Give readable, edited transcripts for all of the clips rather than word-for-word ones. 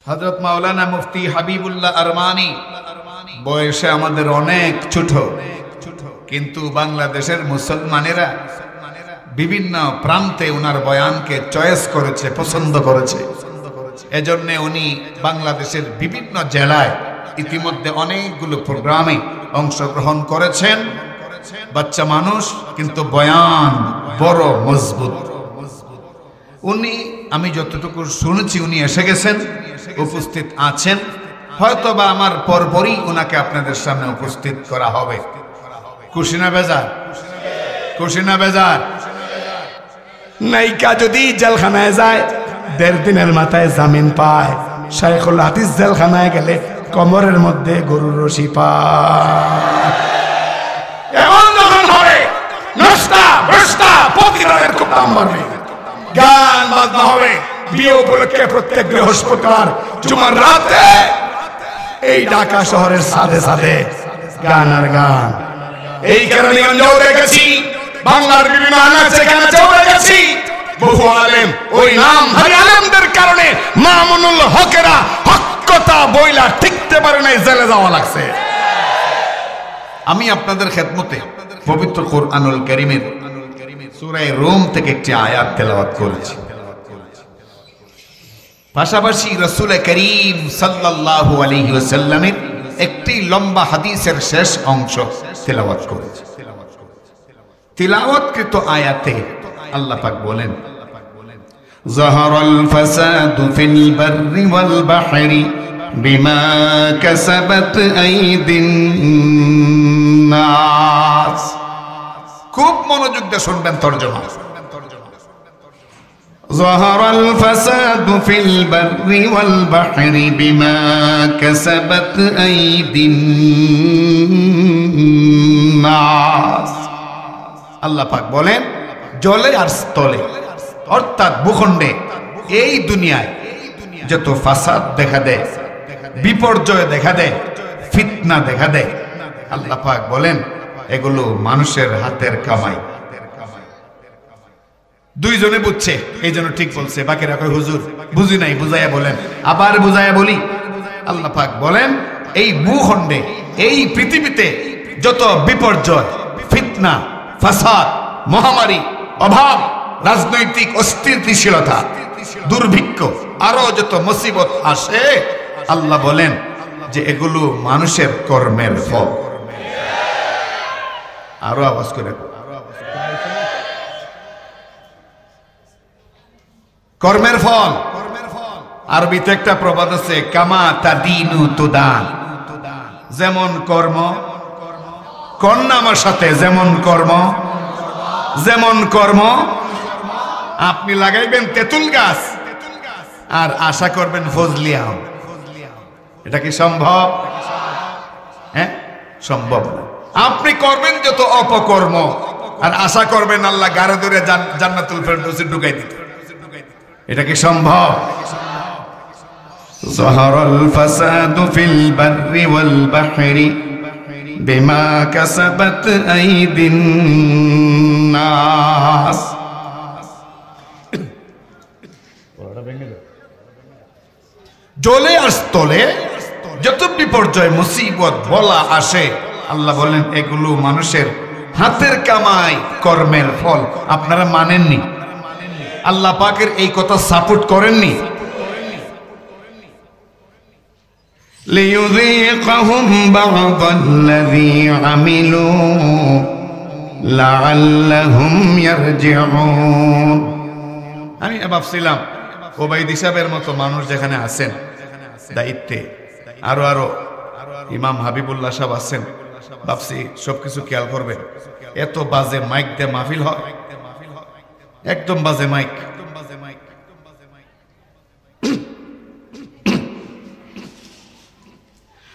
হযরত মাওলানা মুফতি Habibullah Armani বয়সে আমাদের অনেক ছোট, কিন্তু বাংলাদেশের মুসলমানেরা বিভিন্ন প্রান্তে ওনার বয়ানকে চয়েস করেছে, পছন্দ করেছে। এজন্য উনি বাংলাদেশের বিভিন্ন জেলায় ইতিমধ্যে অনেকগুলো প্রোগ্রামে অংশগ্রহণ করেছেন। বাচ্চা মানুষ, কিন্তু বয়ান বড় মজবুত। উনি, আমি যতটুকু শুনেছি, উনি এসে গেছেন, উপস্থিত আছেন। হয়তোবা আমার পরপরই ওনাকে আপনাদের সামনে উপস্থিত করা হবে। খুশি না বেজার? খুশি না বেজার? নায়িকা যদি জেলখানায় যায় 1.5 দিনের মাথায় জামিন পায়, শাইখুল হাদিস জেলখানায় গেলে কোমরের মধ্যে গরুর রশি পায়। এমন যখন হবে নষ্টা ভ্রষ্টা প্রতিবাদের খুব দাম বাড়বে, গান বাজনা হবে। বিয়ে উপলক্ষে প্রত্যেক বৃহস্পতিবার জুমার রাতে এই ঢাকা শহরের সাথে সাথে গান আর গান। এই কেরানীগঞ্জেও দেখেছি, বাংলার বিভিন্ন আনাচে-কানাচেও দেখেছি বহু আলেম, ওই নামধারী আলেমদের কারণে মামুনুল হকেরা হক কথা বইলা টিকতে পারে নাই, জেলে যাওয়া লাগছে। আমি আপনাদের খেদমতে পবিত্র কোরআনুল কারীমের সূরা রুম থেকে একটি আয়াত তেলাওয়াত করেছি। পাশাপাশি রাসূল করিম সাল্লাল্লাহু আলাইহি ওয়াসাল্লামের একটি লম্বা হাদিসের শেষ অংশ তেলাওয়াত করেছি। তিলাওয়াতকৃত আয়াতে আল্লাহ পাক বলেন, যাহারাল ফাসাদু ফিল বাররি ওয়াল বাহরি বিমা কাসাবাত আইদিন নাস। খুব মনোযোগ দিয়ে শুনবেন তরজমা। যাহারাল ফাসাদু ফিল বাররি ওয়াল বাহরি বিমা কাসাবাত আইদিন নাস। আল্লাহ পাক বলেন, জলে আর স্থলে অর্থাৎ ভূখণ্ডে, এই দুনিয়ায় যত ফাসাদ দেখা দেয়, বিপর্যয় দেখা দেয়, ফিতনা দেখা দেয়, আল্লাহ পাক বলেন এগুলো মানুষের হাতের কামাই। দুইজনে বুঝছে, এই জন্য ঠিক বলছে, বাকিরা কয় হুজুর বুঝি নাই, বুঝাইয়া বলেন। আবার বুঝাইয়া বলি, আল্লাহ পাক বলেন এই ভূখণ্ডে, এই পৃথিবীতে যত বিপর্যয়, ফিতনা, ফাসাদ, মহামারী, অভাব, রাজনৈতিক অস্থিতিশীলতা, দুর্ভিক্ষ, আরো যত মুসিবত আসে, আল্লাহ বলেন যে এগুলো মানুষের কর্মের ফল। আরো আওয়াজ করে, কর্মের ফল। আরবিতে একটা প্রবাদ আছে, কামা তাদিনু তুদান। যেমন কর্ম, কন্যা আমার সাথে, যেমন কর্ম, যেমন কর্ম। আপনি লাগাইবেন তেঁতুল গাছ আর আশা করবেন ফজলি আম, এটা কি সম্ভব? হ্যাঁ, সম্ভব না। আপনি করবেন যত অপকর্ম আর আশা করবেন আল্লাহ গাড়ে ধরে জান্নাতুল ফেরদৌসে ঢুকাই দিতে, এটা কি সম্ভব? যাহারাল ফাসাদু ফিল বাররি ওয়াল বাহরি বিমা কাসাবাত আইদিন নাস। জলে আর স্থলে যত বিপর্যয়, মুসিবত, বলা আসে, আল্লাহ বলেন এগুলো মানুষের হাতের কামাই, কর্মের ফল। আপনারা মানেননি, আল্লাহ পাকের এই কথা সাপোর্ট করেননি। লিয়ুযীকাহুম বা'দাল্লাযী আমিলু লাআল্লাহুম ইয়ারজিউন। আমি ভাবছিলাম ওবাইদী সাহেবের মতো মানুষ যেখানে আছেন দায়িত্বে, আরো ইমাম হাবিবুল্লাহ সাহেব আছেন, ভাবছি সবকিছু খেয়াল করবে। এত বাজে মাইক দিয়ে মাহফিল হয়, একদম বাজে মাইক।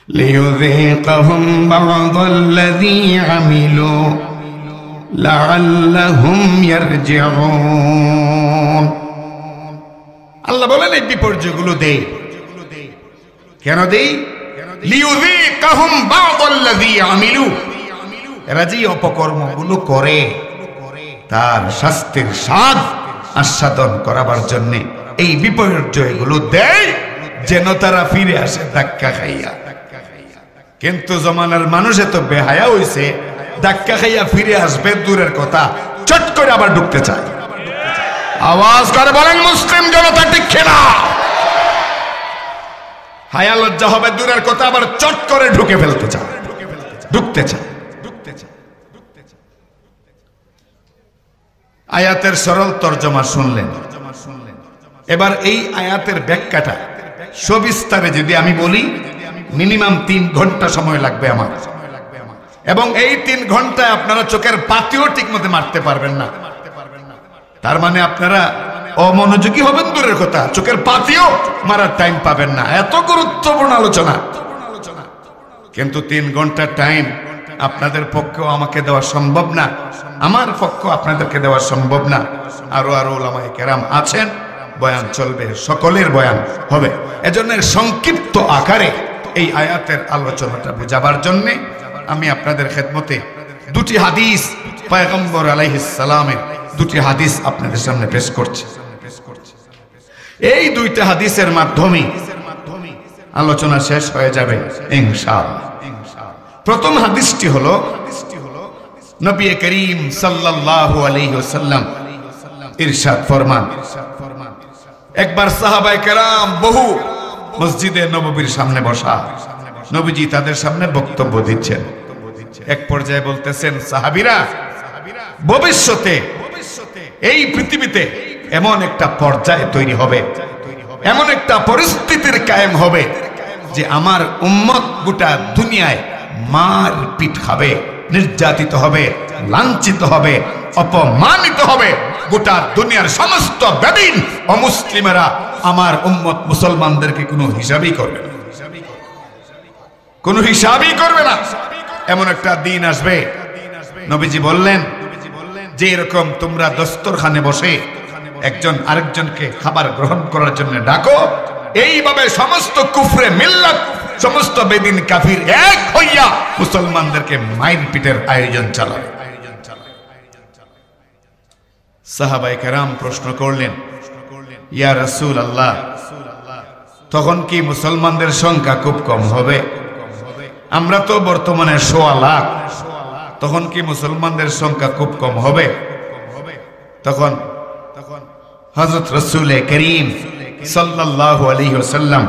লিয়ুযীকাহুম বা'দাল্লাযী আমিলু লাআল্লাহুম ইয়ারজিউন। আল্লাহ বলেন এই বিপর্যয়গুলো দেই, কেন দেই? লিয়ুযীকাহুম বা'দাল্লাযী আমিলু। এরা যে অপকর্মগুলো করে তার শাস্তির স্বাদ আস্বাদন করাবার জন্য এই বিপর্যয়গুলো দেয়, যেন তারা ফিরে আসে ধাক্কা খাইয়া। কিন্তু জমানার মানুষ এত বেহায়া হইছে, ধাক্কা খাইয়া ফিরে আসবে দূরের কথা, চট করে আবার ঢুকতে চায়। আওয়াজ করে বলেন মুসলিম জনতা ঠিক কিনা? হায়া লজ্জা হবে দূরের কথা, আবার চট করে ঢুকে ফেলতে চায়, ঢুকতে চায়। আয়াতের সরল তর্জমা শুনলেন। এবার এই আয়াতের ব্যাখ্যাটা সবিস্তারে যদি আমি বলি, মিনিমাম 3 ঘন্টা সময় লাগবে আমার, এবং এই 3 ঘন্টায় আপনারা চোখের পাতিও ঠিক মতো মারতে পারবেন না। তার মানে আপনারা অমনোযোগী হবেন দূরের কথা, চোখের পাতিও মারার টাইম পাবেন না। এত গুরুত্বপূর্ণ আলোচনা, কিন্তু 3 ঘন্টা টাইম আপনাদের পক্ষেও আমাকে দেওয়া সম্ভব না, আমার পক্ষেও আপনাদেরকে দেওয়া সম্ভব না। আরো উলামায়ে কেরাম আছেন, বয়ান চলবে, সকলের বয়ান হবে। এজন্য সংক্ষিপ্ত আকারে এই আয়াতের আলোচনাটা বোঝাবার জন্য আমি আপনাদের খেদমতে 2টি হাদিস, পয়গম্বর আলাইহিস সালামের 2টি হাদিস আপনাদের সামনে পেশ করছি। এই 2টা হাদিসের মাধ্যমে আলোচনা শেষ হয়ে যাবে ইনশাআল্লাহ। প্রথম হাদিসটি হলো নবী করিম সাল্লাল্লাহু আলাইহি ওয়াসাল্লাম ইরশাদ ফরমান, একবার সাহাবায়ে কেরাম বহু মসজিদে নববীর সামনে বসা, নবীজি তাদের সামনে বক্তব্য দিচ্ছেন। এক পর্যায়ে বলতেছেন, সাহাবীরা, ভবিষ্যতে এই পৃথিবীতে এমন একটা পর্যায়ে তৈরি হবে, এমন একটা পরিস্থিতির কায়েম হবে যে আমার উম্মত গোটা দুনিয়ায় মার পিট খাবে, নির্যাতিত হবে, লাঞ্ছিত হবে, অপমানিত হবে। গোটা দুনিয়ার সমস্ত বেদিন অমুসলিমেরা আমার উম্মত মুসলমানদেরকে কোনো হিসাবই করবে না, কোনো হিসাবই করবে না। এমন একটা দিন আসবে, নবীজি বললেন যে এরকম তোমরা দস্তরখানে বসে একজন আরেকজনকে খাবার গ্রহণ করার জন্য ডাকো, এইভাবে সমস্ত কুফরে মিল্লাত, সমস্ত বেদিন কাফির এক হইয়া মুসলমানদেরকে মাইর পিটের আয়োজন চালাবে। সাহাবায়ে কেরাম প্রশ্ন করলেন, ইয়া রাসূলুল্লাহ, তখন কি মুসলমানদের সংখ্যা খুব কম হবে? আমরা তো বর্তমানে 1.25 লাখ, তখন কি মুসলমানদের সংখ্যা খুব কম হবে? তখন হযরত রাসূল করিম সাল্লাল্লাহু আলাইহি ওয়াসাল্লাম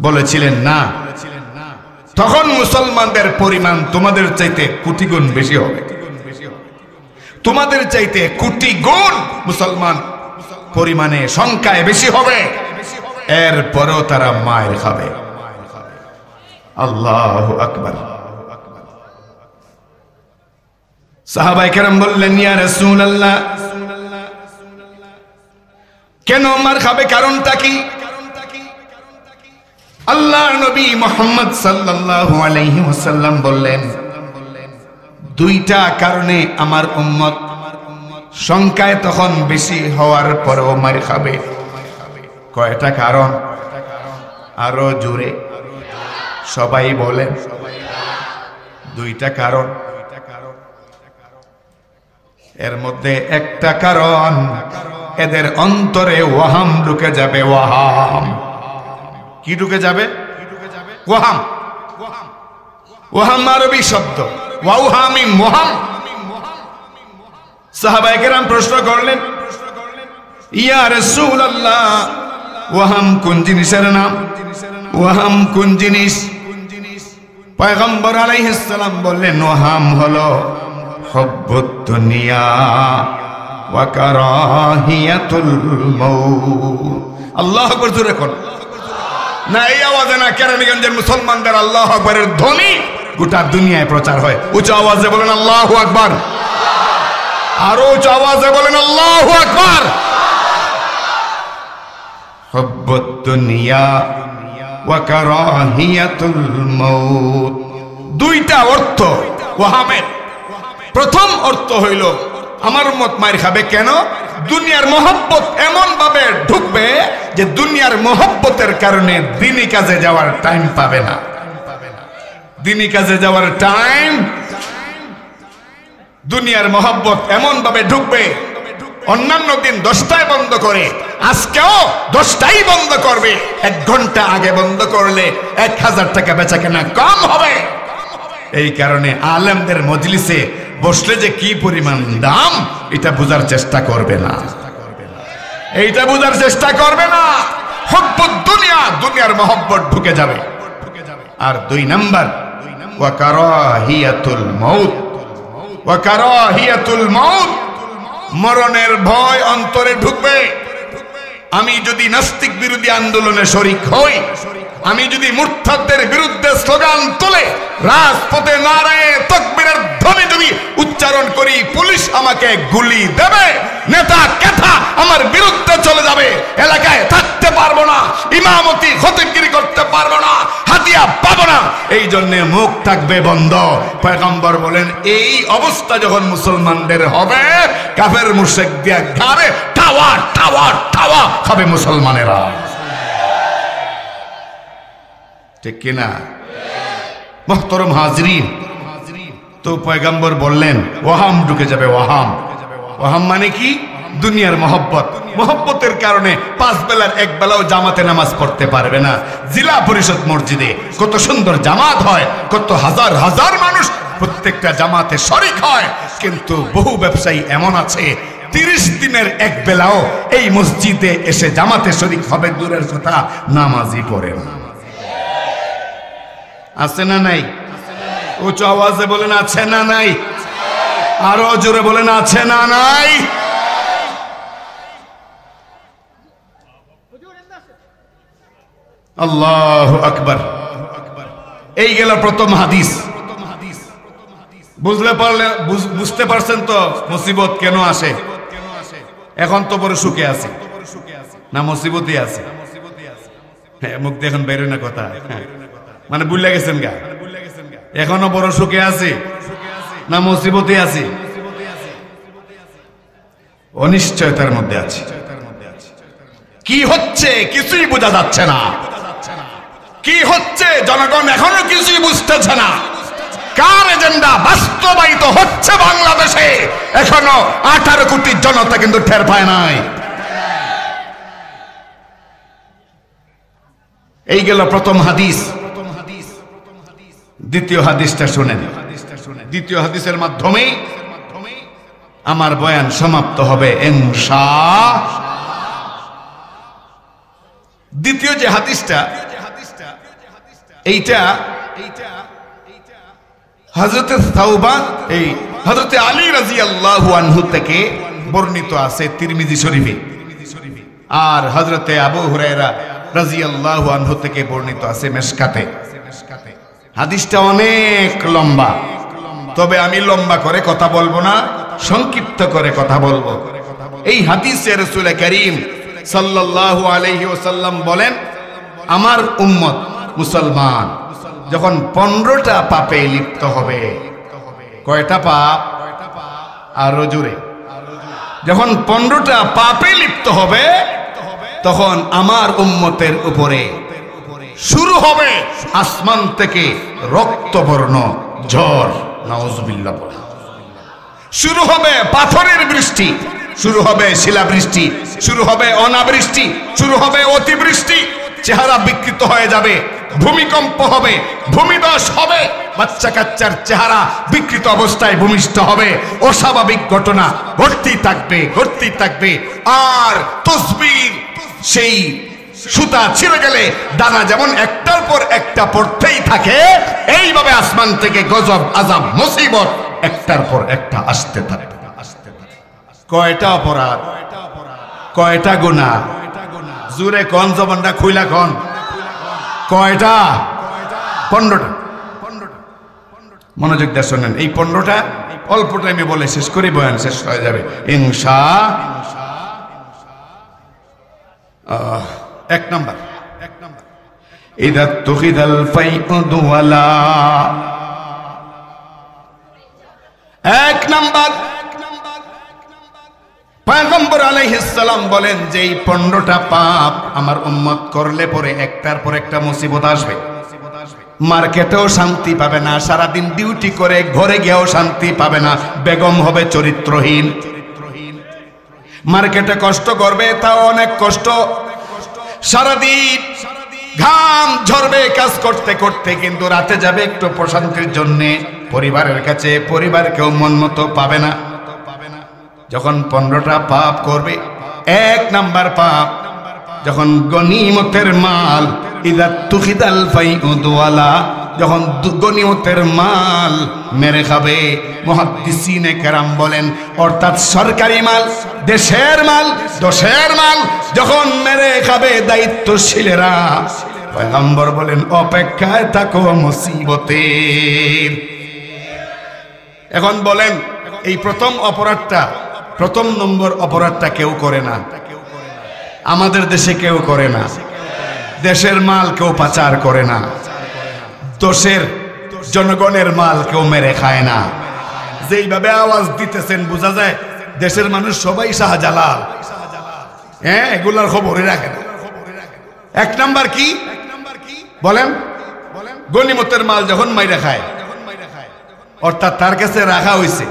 বলেছিলেন, না, তখন মুসলমানদের পরিমাণ তোমাদের চাইতে কোটি গুণ বেশি হবে, তোমাদের চাইতে কোটি গুণ মুসলমান পরিমাণে সংখ্যায় বেশি হবে, এরপরও তারা মায়ের খাবে। আল্লাহু আকবার। সাহাবায়ে কেরাম বললেন, ইয়া রাসূলুল্লাহ, কেন মার খাবে, কারণটা কি? আল্লাহর নবী মুহাম্মদ সাল্লাল্লাহু আলাইহি ওয়াসাল্লাম বললেন, 2টা কারণে আমার উম্মত সংখ্যায় তখন বেশি হওয়ার পরেও মার খাবে। কয়টা কারণ? আরো জোরে সবাই বলেন। 2টা কারণ। এর মধ্যে একটা কারণ, এদের অন্তরে ওয়াহাম ঢুকে যাবে। ওয়াহাম কি ঢুকে যাবে? ওয়াহাম। ওয়াহাম আরবি শব্দ, ওয়াহামি মোহাম। সাহাবায়ে কেরাম প্রশ্ন করলেন, ইয়া রাসূলুল্লাহ, ওয়াহাম কোন জিনিসের নাম? ওয়াহাম কোন জিনিস? পয়গম্বর আলাইহিস সালাম বললেন, ওয়াহাম হলো হুব্বুদ দুনিয়া ওয়া কারাহিয়াতুল মাউত। আল্লাহু আকবার, জোরে কোন না, এই আওয়াজে না কেরানীগঞ্জের মুসলমানদের আল্লাহু আকবারের ধ্বনি গোটা দুনিয়ায় প্রচার হয়। উচ্চ আওয়াজে বলেন আল্লাহু আকবার, আরো উচ্চ আওয়াজে বলেন আল্লাহু আকবার। হুব্বুদ দুনিয়া ওয়া কারাহিয়াতুল মাউত, 2টা অর্থ ওয়াহামের। প্রথম অর্থ হইল আমার উম্মত মায়ের খাবে। কেন? দুনিয়ার মহব্বত এমন ভাবে ঢুকবে যে দুনিয়ার মহব্বতের কারণে দিনী কাজে যাওয়ার টাইম পাবে না। দিনী কাজে যাওয়ার টাইম, দুনিয়ার মহব্বত এমন ভাবে ঢুকবে অন্যান্য দিন 10টায় বন্ধ করে, আজকেও 10টাই বন্ধ করবে। 1 ঘন্টা আগে বন্ধ করলে 1000 টাকা বেচাকেনা কম হবে। এই কারণে আলেমদের মজলিসে বসলে যে কি পরিমাণ দাম এটা বোঝার চেষ্টা করবে না, এইটা বোঝার চেষ্টা করবে না। হুব্বুদ দুনিয়া, দুনিয়ার মহব্বত ঢুকে যাবে। আর 2 নাম্বার ওয়া কারাহিয়াতুল মাউত, ওয়া কারাহিয়াতুল মাউত, মরণের ভয় অন্তরে ঢুকবে। আমি যদি নাস্তিক বিরোধী আন্দোলনে শরীক হই, আমি যদি মুরতাদদের বিরুদ্ধে স্লোগান তুলে রাজপথে নারায়ে তাকবীরের ধ্বনি যদি উচ্চারণ করি, পুলিশ আমাকে গুলি দেবে, নেতা কেতা আমার বিরুদ্ধে চলে যাবে, এলাকায় থাকতে পারবো না, ইমামতি খতিবগিরি করতে পারবো না, হাতিয়া পাবো না। এই জন্য মুখ থাকবে বন্ধ। পয়গম্বর বলেন এই অবস্থা যখন মুসলমানদের হবে, কাফের মুশরিক দিয়া ঘাড়ে টাওয়া টাওয়া টাওয়া খাবে মুসলমানেরা। ঠিক কিনা মুহতারাম হাজরিন? তো পয়গম্বর বললেন ওয়াহাম ঢুকে যাবে। ওয়াহাম, ওয়াহাম মানে কি? দুনিয়ার মহব্বত। মহব্বতের কারণে 5 বেলার 1 বেলাও জামাতে নামাজ পড়তে পারবে না। জেলা পরিষদ মসজিদে কত সুন্দর জামাত হয়, কত হাজার হাজার মানুষ প্রত্যেকটা জামাতে শরীক হয়, কিন্তু বহু ব্যবসায়ী এমন আছে 30 দিনের 1 বেলাও এই মসজিদে এসে জামাতে শরীক হবে দূরের কথা, নামাজই পড়ে না। আছে না নাই? উচ্চ আওয়াজে বলেন আছে না নাই? আরো জোরে বলেন আছে না নাই? আল্লাহু আকবার। এই গেল প্রথম হাদিস। বুঝতে পারছেন তো মুসিবত কেন আসে? এখন তো বড় সুখে আছে না মুসিবতই আছে? হ্যাঁ, মুখ দিয়ে এখন বের না কথা, মানে ভুলে গেছেন গা? এখনো বড় সুখে আছে না মুসিবতে আছে? অনিশ্চয়তার মধ্যে আছে। কি হচ্ছে কিছুই বোঝা যাচ্ছে না। কি হচ্ছে জনগণ এখনো কিছুই বুঝতেছে না। কার এজেন্ডা বাস্তবায়িত হচ্ছে বাংলাদেশে এখনো 18 কোটি জনতা কিন্তু টের পায় নাই। এই গেল প্রথম হাদিস। দ্বিতীয় হাদিসটা শুনেন। দ্বিতীয় হাদিসের মাধ্যমে আমার বয়ান সমাপ্ত হবে ইনশাআল্লাহ। দ্বিতীয় যে হাদিসটা, এইটা হযরত সাওবান এই হযরত আলী রাদিয়াল্লাহু আনহু থেকে বর্ণিত আছে তিরমিজি শরীফে, আর হযরত আবু হুরায়রা রাদিয়াল্লাহু আনহু থেকে বর্ণিত আছে মিশকাতে। হাদিসটা অনেক লম্বা, তবে আমি লম্বা করে কথা বলবো না, সংক্ষিপ্ত করে কথা বলবো। এই হাদিসে রাসূল করিম সাল্লাল্লাহু আলাইহি ওয়াসাল্লাম বলেন, আমার উম্মত মুসলমান যখন 15টা পাপে লিপ্ত হবে। কয়টা পাপ? আরো জোরে। যখন 15টা পাপে লিপ্ত হবে তখন আমার উম্মতের উপরে শুরু হবে আসমান থেকে রক্তবর্ণ ঝড়, নাউজুবিল্লাহ। শুরু হবে পাথরের বৃষ্টি, শুরু হবে শিলাবৃষ্টি, শুরু হবে অনাবৃষ্টি, শুরু হবে অতিবৃষ্টি। চেহারা বিকৃত হয়ে যাবে, ভূমিকম্প হবে, ভূমিধস হবে, বাচ্চা কাচ্চার চেহারা বিকৃত অবস্থায় ভূমিষ্ঠ হবে। অস্বাভাবিক ঘটনা ঘটতেই থাকবে, ঘটতেই থাকবে। আর তসবির সেই সুতা ছিঁড়ে গেলে দানা যেমন একটার পর একটা পড়তেই থাকে, এইভাবে আসমান থেকে গজব আযাব মুসিবত একটার পর একটা আসতে থাকে। কয়টা অপরাধ, কয়টা গুনাহ? জোরে কোন, জবানটা খুইলা কোন। কয়টা? 15টা। মনোযোগ দিয়ে শুনেন। এই 15টা অল্প টাইমে বলে শেষ করে বয়ান শেষ হয়ে যাবে ইনশাআল্লাহ। 1 নাম্বার, ইদা তুখিদাল ফাইউদু ওয়ালা। 1 নাম্বার, পয়গম্বর আলাইহিস সালাম বলেন যে এই 15টা পাপ আমার উম্মত করলে পরে একটার পর একটা মুসিবত আসবে। মার্কেটেও শান্তি পাবে না, সারাদিন ডিউটি করে ঘরে গিয়েও শান্তি পাবে না, বেগম হবে চরিত্রহীন, মার্কেটে কষ্ট করবে, তাও অনেক কষ্ট। সারাদিন ঘাম ঝরবে কাজ করতে করতে, কিন্তু রাতে যাবে একটু প্রশান্তির জন্য পরিবারের কাছে, পরিবারকেও মন মতো পাবে না। যখন 15টা পাপ করবে, 1 নাম্বার পাপ, যখন গনিমতের মাল ইদা তুখিদাল ফাইউদওয়ালা, যখন গনিমতের মাল মেরে খাবে। মুহাদ্দিসিনে কেরাম বলেন, অর্থাৎ সরকারি মাল, দেশের মাল, দশের মাল যখন মেরে খাবে দায়িত্বশীলেরা, পয়গম্বর বলেন অপেক্ষায় থাকো মুসিবতের। এখন বলেন, এই প্রথম অপরাধটা, প্রথম নম্বর অপরাধটা কেউ করে না, আমাদের দেশে কেউ করে না। দেশের মাল কেউ পাচার করে না, দেশের জনগণের মাল কেউ মেরে খায় না। যেইভাবে আওয়াজ দিতেছেন বোঝা যায় দেশের মানুষ সবাই শাহজালাল। হ্যাঁ, এগুলার খবরই রাখে না। 1 নাম্বার কি বলেন? গনিমতের মাল যখন মাইরা খায়, অর্থাৎ তার কাছে রাখা হয়েছে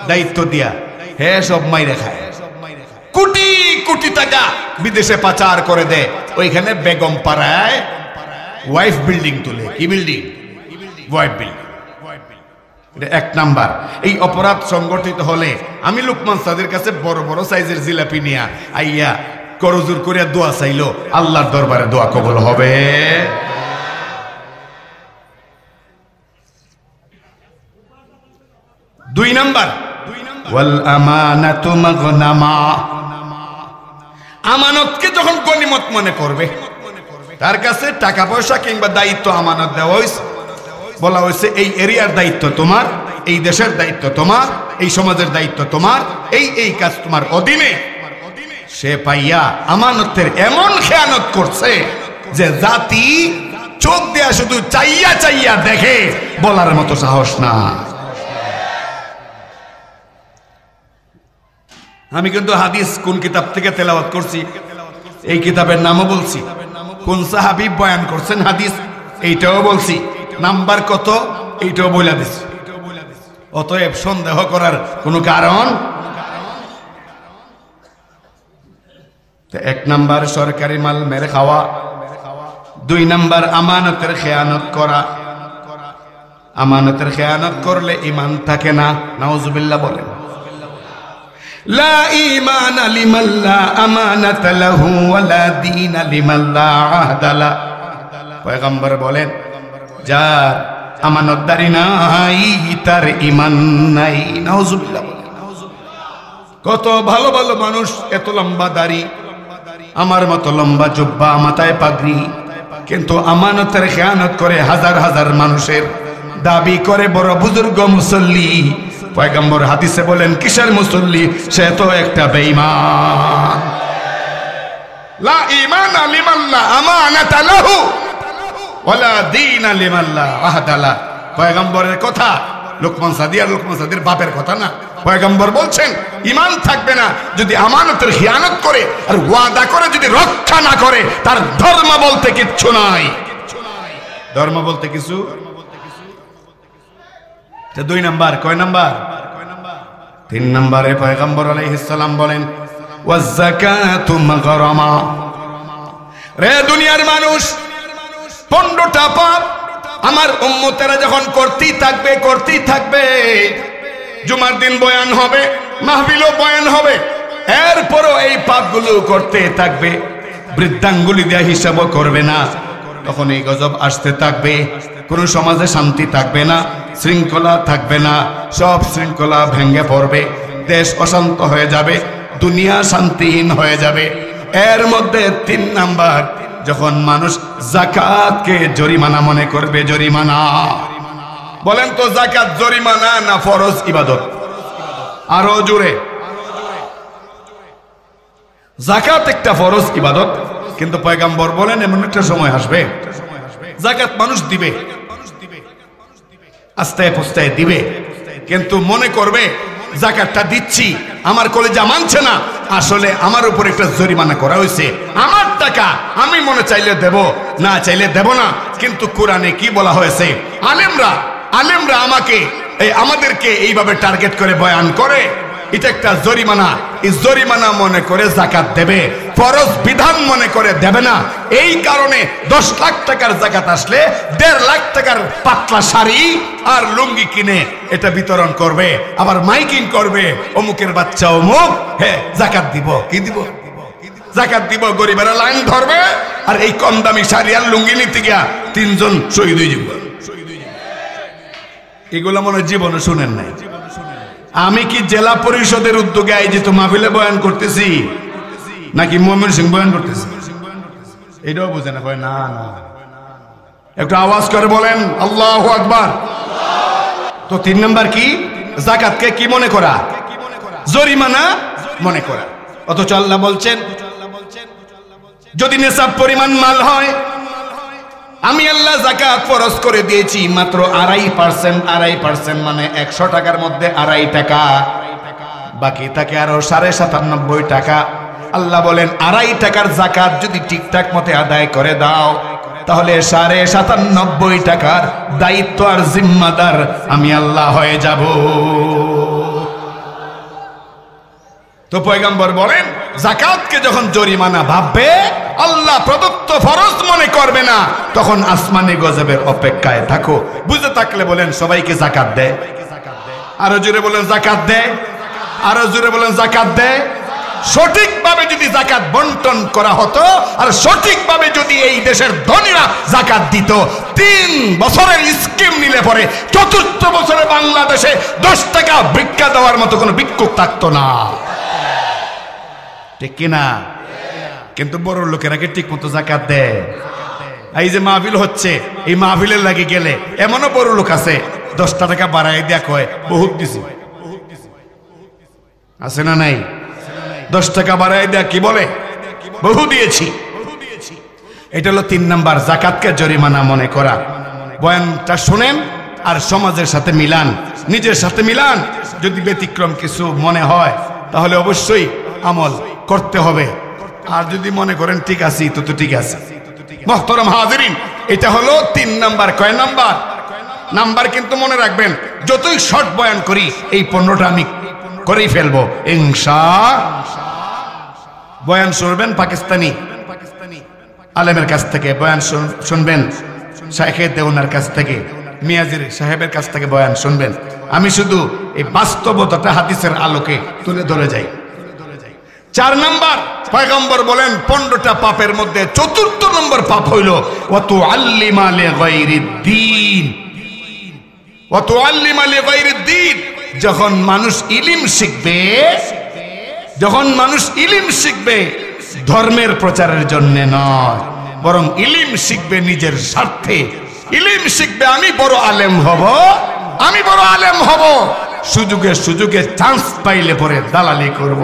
দায়িত্ব দিয়া, হ্যাঁ সব মাইরা খায়। কোটি কোটি টাকা বিদেশে পাচার করে দেয়, ওইখানে বেগম পাড়ায় ওয়াইফ বিল্ডিং তুলে। কি বিল্ডিং? Wife building. 1 নাম্বার। এই অপরাধ সংগঠিত হলে আমি লুকমান সাদির কাছে বড় বড় সাইজের জিলাপি নিয়া আইয়া করজোর করিয়া দোয়া চাইলো, আল্লাহর দরবারে দোয়া কবুল হবে। দুই নাম্বার, ওয়াল আমানাতু মাগনামা, আমানতকে যখন গনিমত মনে করবে, তার কাছে টাকা পয়সা কিংবা দায়িত্ব আমানত দেওয়া হয়েছে, বলা হয়েছে এই এরিয়ার দায়িত্ব তোমার, এই দেশের দায়িত্ব তোমার, এই সমাজের দায়িত্ব তোমার, এই কাজ তোমার অধীনে। সে পাইয়া আমানতের এমন খেয়ানত করছে যে জাতি চোখ দেয়া শুধু চাইয়া চাইয়া দেখে, বলার মতো সাহস না। আমি কিন্তু হাদিস কোন কিতাব থেকে তেলাওয়াত করছি, এই কিতাবের নামও বলছি, কোন সাহাবী বয়ান করছেন হাদিস এইটাও বলছি, নাম্বার কত এইটাও বলে দিছি। অতএব সন্দেহ করার কোনো কারণ। 1 নাম্বার সরকারি মাল মেরে খাওয়া, 2 নাম্বার আমানতের খেয়ানত করা। আমানতের খেয়ানত করলে ঈমান থাকে না, নাউজুবিল্লাহ বলেন। লা ঈমানা লিমান লা আমানাতা লাহু ওয়া লা দীনা লিমান লা আহদা লা। পয়গম্বর বলেন, যার আমানতদারি নাই তার ঈমান নাই, নাউজুবিল্লাহ বলেন। কত ভালো ভালো মানুষ, এত লম্বা দাড়ি, আমার মতো লম্বা জুব্বা, মাথায় পাগড়ি, কিন্তু আমানতের খেয়ানত করে হাজার হাজার মানুষের দাবি করে বড় বুজুর্গ মুসল্লি। পয়গম্বর হাদিসে বলেন, কিসের মুসল্লি? সে তো একটা বেঈমান। লা ঈমানা লিমান লা আমানাতা লাহু ওয়া লা দীনা লিমান লা আহদা লা। পয়গম্বরের কথা, লুকমান সাদি আর লুকমান সাদির বাপের কথা না। পয়গম্বর বলছেন, ঈমান থাকবে না যদি আমানতের খিয়ানত করে আর ওয়াদা করে যদি রক্ষা না করে, তার ধর্ম বলতে কিচ্ছু নাই। ধর্ম বলতে কিছু। 2 নাম্বার, কয় নাম্বার? 3 নম্বরে পয়গম্বর আলাইহিস সালাম বলেন, ওয়াজ যাকাতু মাগরামা। রে দুনিয়ার মানুষ, 15টা পাপ আমার উম্মতেরা যখন করতেই থাকবে, করতেই থাকবে, জুমার দিন বয়ান হবে, মাহফিলও বয়ান হবে, এরপরও এই পাপগুলো করতে থাকবে, বৃদ্ধাঙ্গুলি দেয়া হিসাবও করবে না, তখন এই গজব আসতে থাকবে। কোন সমাজে শান্তি থাকবে না, শৃঙ্খলা থাকবে না, সব শৃঙ্খলা ভেঙে পড়বে, দেশ অশান্ত হয়ে যাবে, দুনিয়া শান্তিহীন হয়ে যাবে। এর মধ্যে 3 নাম্বার, যখন মানুষ যাকাতকে জরিমানা মনে করবে। জরিমানা বলেন তো, যাকাত জরিমানা না ফরজ ইবাদত? আরো জোরে। যাকাত একটা ফরজ ইবাদত, কিন্তু পয়গম্বর বলেন এমন একটা সময় আসবে যাকাত মানুষ দিবে, আস্তায় পস্তায় দিবে, কিন্তু মনে করবে যাকাতটা দিচ্ছি, আমার কলেজা মানছে না, আসলে আমার উপর একটা জরিমানা করা হয়েছে, আমার টাকা আমি মনে চাইলে দেব, না চাইলে দেব না। কিন্তু কোরআনে কি বলা হয়েছে? আলেমরা আমাদেরকে এইভাবে টার্গেট করে বয়ান করে, এটা একটা জরিমানা, এই জরিমানা মনে করে যাকাত দেবে, ফরজ বিধান মনে করে দেবে না। এই কারণে 10 লাখ টাকার যাকাত আসলে 1.5 লাখ টাকার পাতলা শাড়ি আর লুঙ্গি কিনে এটা বিতরণ করবে, আবার মাইকিং করবে, অমুকের বাচ্চা অমুক, হ্যাঁ যাকাত দিব। কি দিব? যাকাত দিব। গরিবেরা লাইন ধরবে, আর এই কম দামি শাড়ি আর লুঙ্গি নিতে গিয়া 3 জন শহীদ হয়ে যাবে। এগুলো মনে জীবনে শুনেন নাই। আমি কি জেলা পরিষদের উদ্যোগে আয়োজিত মাহফিলে বয়ান করতেছি নাকি ময়মনসিংহ বয়ান করতেছি? এটাও বুঝে না। না না, একটু আওয়াজ করে বলেন আল্লাহু আকবার। তো 3 নাম্বার কি? যাকাতকে কি মনে করা? জরিমানা মনে করা। অথচ আল্লাহ বলছেন যদি নেশাব পরিমাণ মাল হয়, আমি আল্লাহ যাকাত ফরজ করে দিয়েছি মাত্র 2.5%। মানে 100 টাকার মধ্যে 2.5 টাকা, বাকি থাকে আরো 97.5 টাকা। আল্লাহ বলেন 2.5 টাকার যাকাত যদি ঠিকঠাক মতে আদায় করে দাও, তাহলে 97.5 টাকার দায়িত্ব আর জিম্মাদার আমি আল্লাহ হয়ে যাব। তো পয়গম্বর বলেন যাকাতকে যখন জরিমানা ভাববে, আল্লাহ প্রদত্ত ফরজ মনে করবে না, তখন আসমানি গজবের অপেক্ষায় থাকো। বুঝে থাকলে বলেন সবাইকে যাকাত দেয়। আরো জোরে বলেন যাকাত দেয়। আরো জোরে বলেন যাকাত দেয়। সঠিকভাবে যদি যাকাত বন্টন করা হতো, আর সঠিকভাবে যদি এই দেশের ধনীরা যাকাত দিত, 3 বছরের স্কিম নিলে পরে 4র্থ বছরে বাংলাদেশে 10 টাকা ভিক্ষা দেওয়ার মতো কোনো ভিক্ষুক থাকতো না। ঠিক কিনা? কিন্তু বড় লোকেরা কি ঠিক মতো যাকাত দেয়? এই যে মাহফিল হচ্ছে, এই মাহফিলের লাগে গেলে এমনও বড় লোক আছে 10 টাকা বাড়াই দেয়া কয় বহুত দিছি। আছে না নাই? 10 টাকা বাড়াই দেয়া কি বলে? বহু দিয়েছি। এটা হলো 3 নাম্বার, যাকাতকে জরিমানা মনে করা। বয়ানটা শুনেন আর সমাজের সাথে মিলান, নিজের সাথে মিলান। যদি ব্যতিক্রম কিছু মনে হয় তাহলে অবশ্যই আমল করতে হবে, আর যদি মনে করেন ঠিক আছে তো ঠিক আছে। মুহতারাম হাজিরিন, এটা হলো 3 নাম্বার। কয় নাম্বার? নাম্বার কিন্তু মনে রাখবেন, যতই শর্ট বয়ান করি এই 15টা আমি করেই ফেলবো ইনশাআল্লাহ। বয়ান শুনবেন পাকিস্তানি আলেমের কাছ থেকে, বয়ান শুনবেন শাইখে দেওনার কাছ থেকে, মিয়াজির সাহেবের কাছ থেকে বয়ান শুনবেন। আমি শুধু এই বাস্তবতাটা হাদিসের আলোকে তুলে ধরে যাই। 4 নাম্বার, পয়গম্বর বলেন 15টা পাপের মধ্যে 4র্থ নম্বর পাপ হইল ওয়াতুআল্লিমা লিগাইরিদ্দিন। ওয়াতুআল্লিমা লিগাইরিদ্দিন, যখন মানুষ ইলম শিখবে, ধর্মের প্রচারের জন্য নয়, বরং ইলম শিখবে নিজের স্বার্থে। ইলম শিখবে আমি বড় আলেম হব, সুযোগে চান্স পাইলে পরে দালালি করব।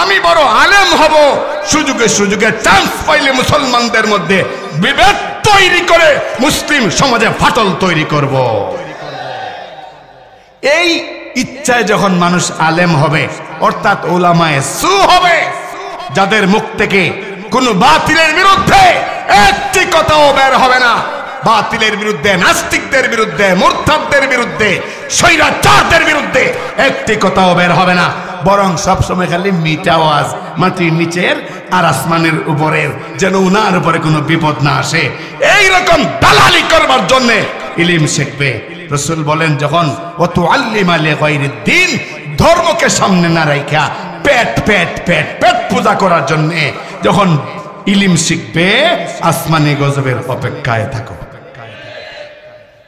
আমি বড় আলেম হব, সুযোগে চান্স পাইলে মুসলমানদের মধ্যে বিভেদ তৈরি করে মুসলিম সমাজে ফাটল তৈরি করব। এই ইচ্ছায় যখন মানুষ আলেম হবে, অর্থাৎ উলামায়ে সু হবে, যাদের মুখ থেকে কোন বাতিলের বিরুদ্ধে একটি কথাও বের হবে না। বাতিলের বিরুদ্ধে, নাস্তিকদের বিরুদ্ধে, মুরতাদদের বিরুদ্ধে, স্বৈরাচারদের বিরুদ্ধে একটি কথাও বের হবে না, বরং সবসময় খালি মিঠা আওয়াজ, মাটির নিচের আর আসমানের উপরের, যেন উনার উপরে কোনো বিপদ না আসে। এইরকম দালালি করবার জন্য ইলম শিখবে। রাসূল বলেন যখন ওয়াতুআল্লিমা লিগাইরিদ্দিন, ধর্মকে সামনে না রাখা পেট পূজা করার জন্য যখন ইলম শিখবে, আসমানি গজবের অপেক্ষায় থাকো।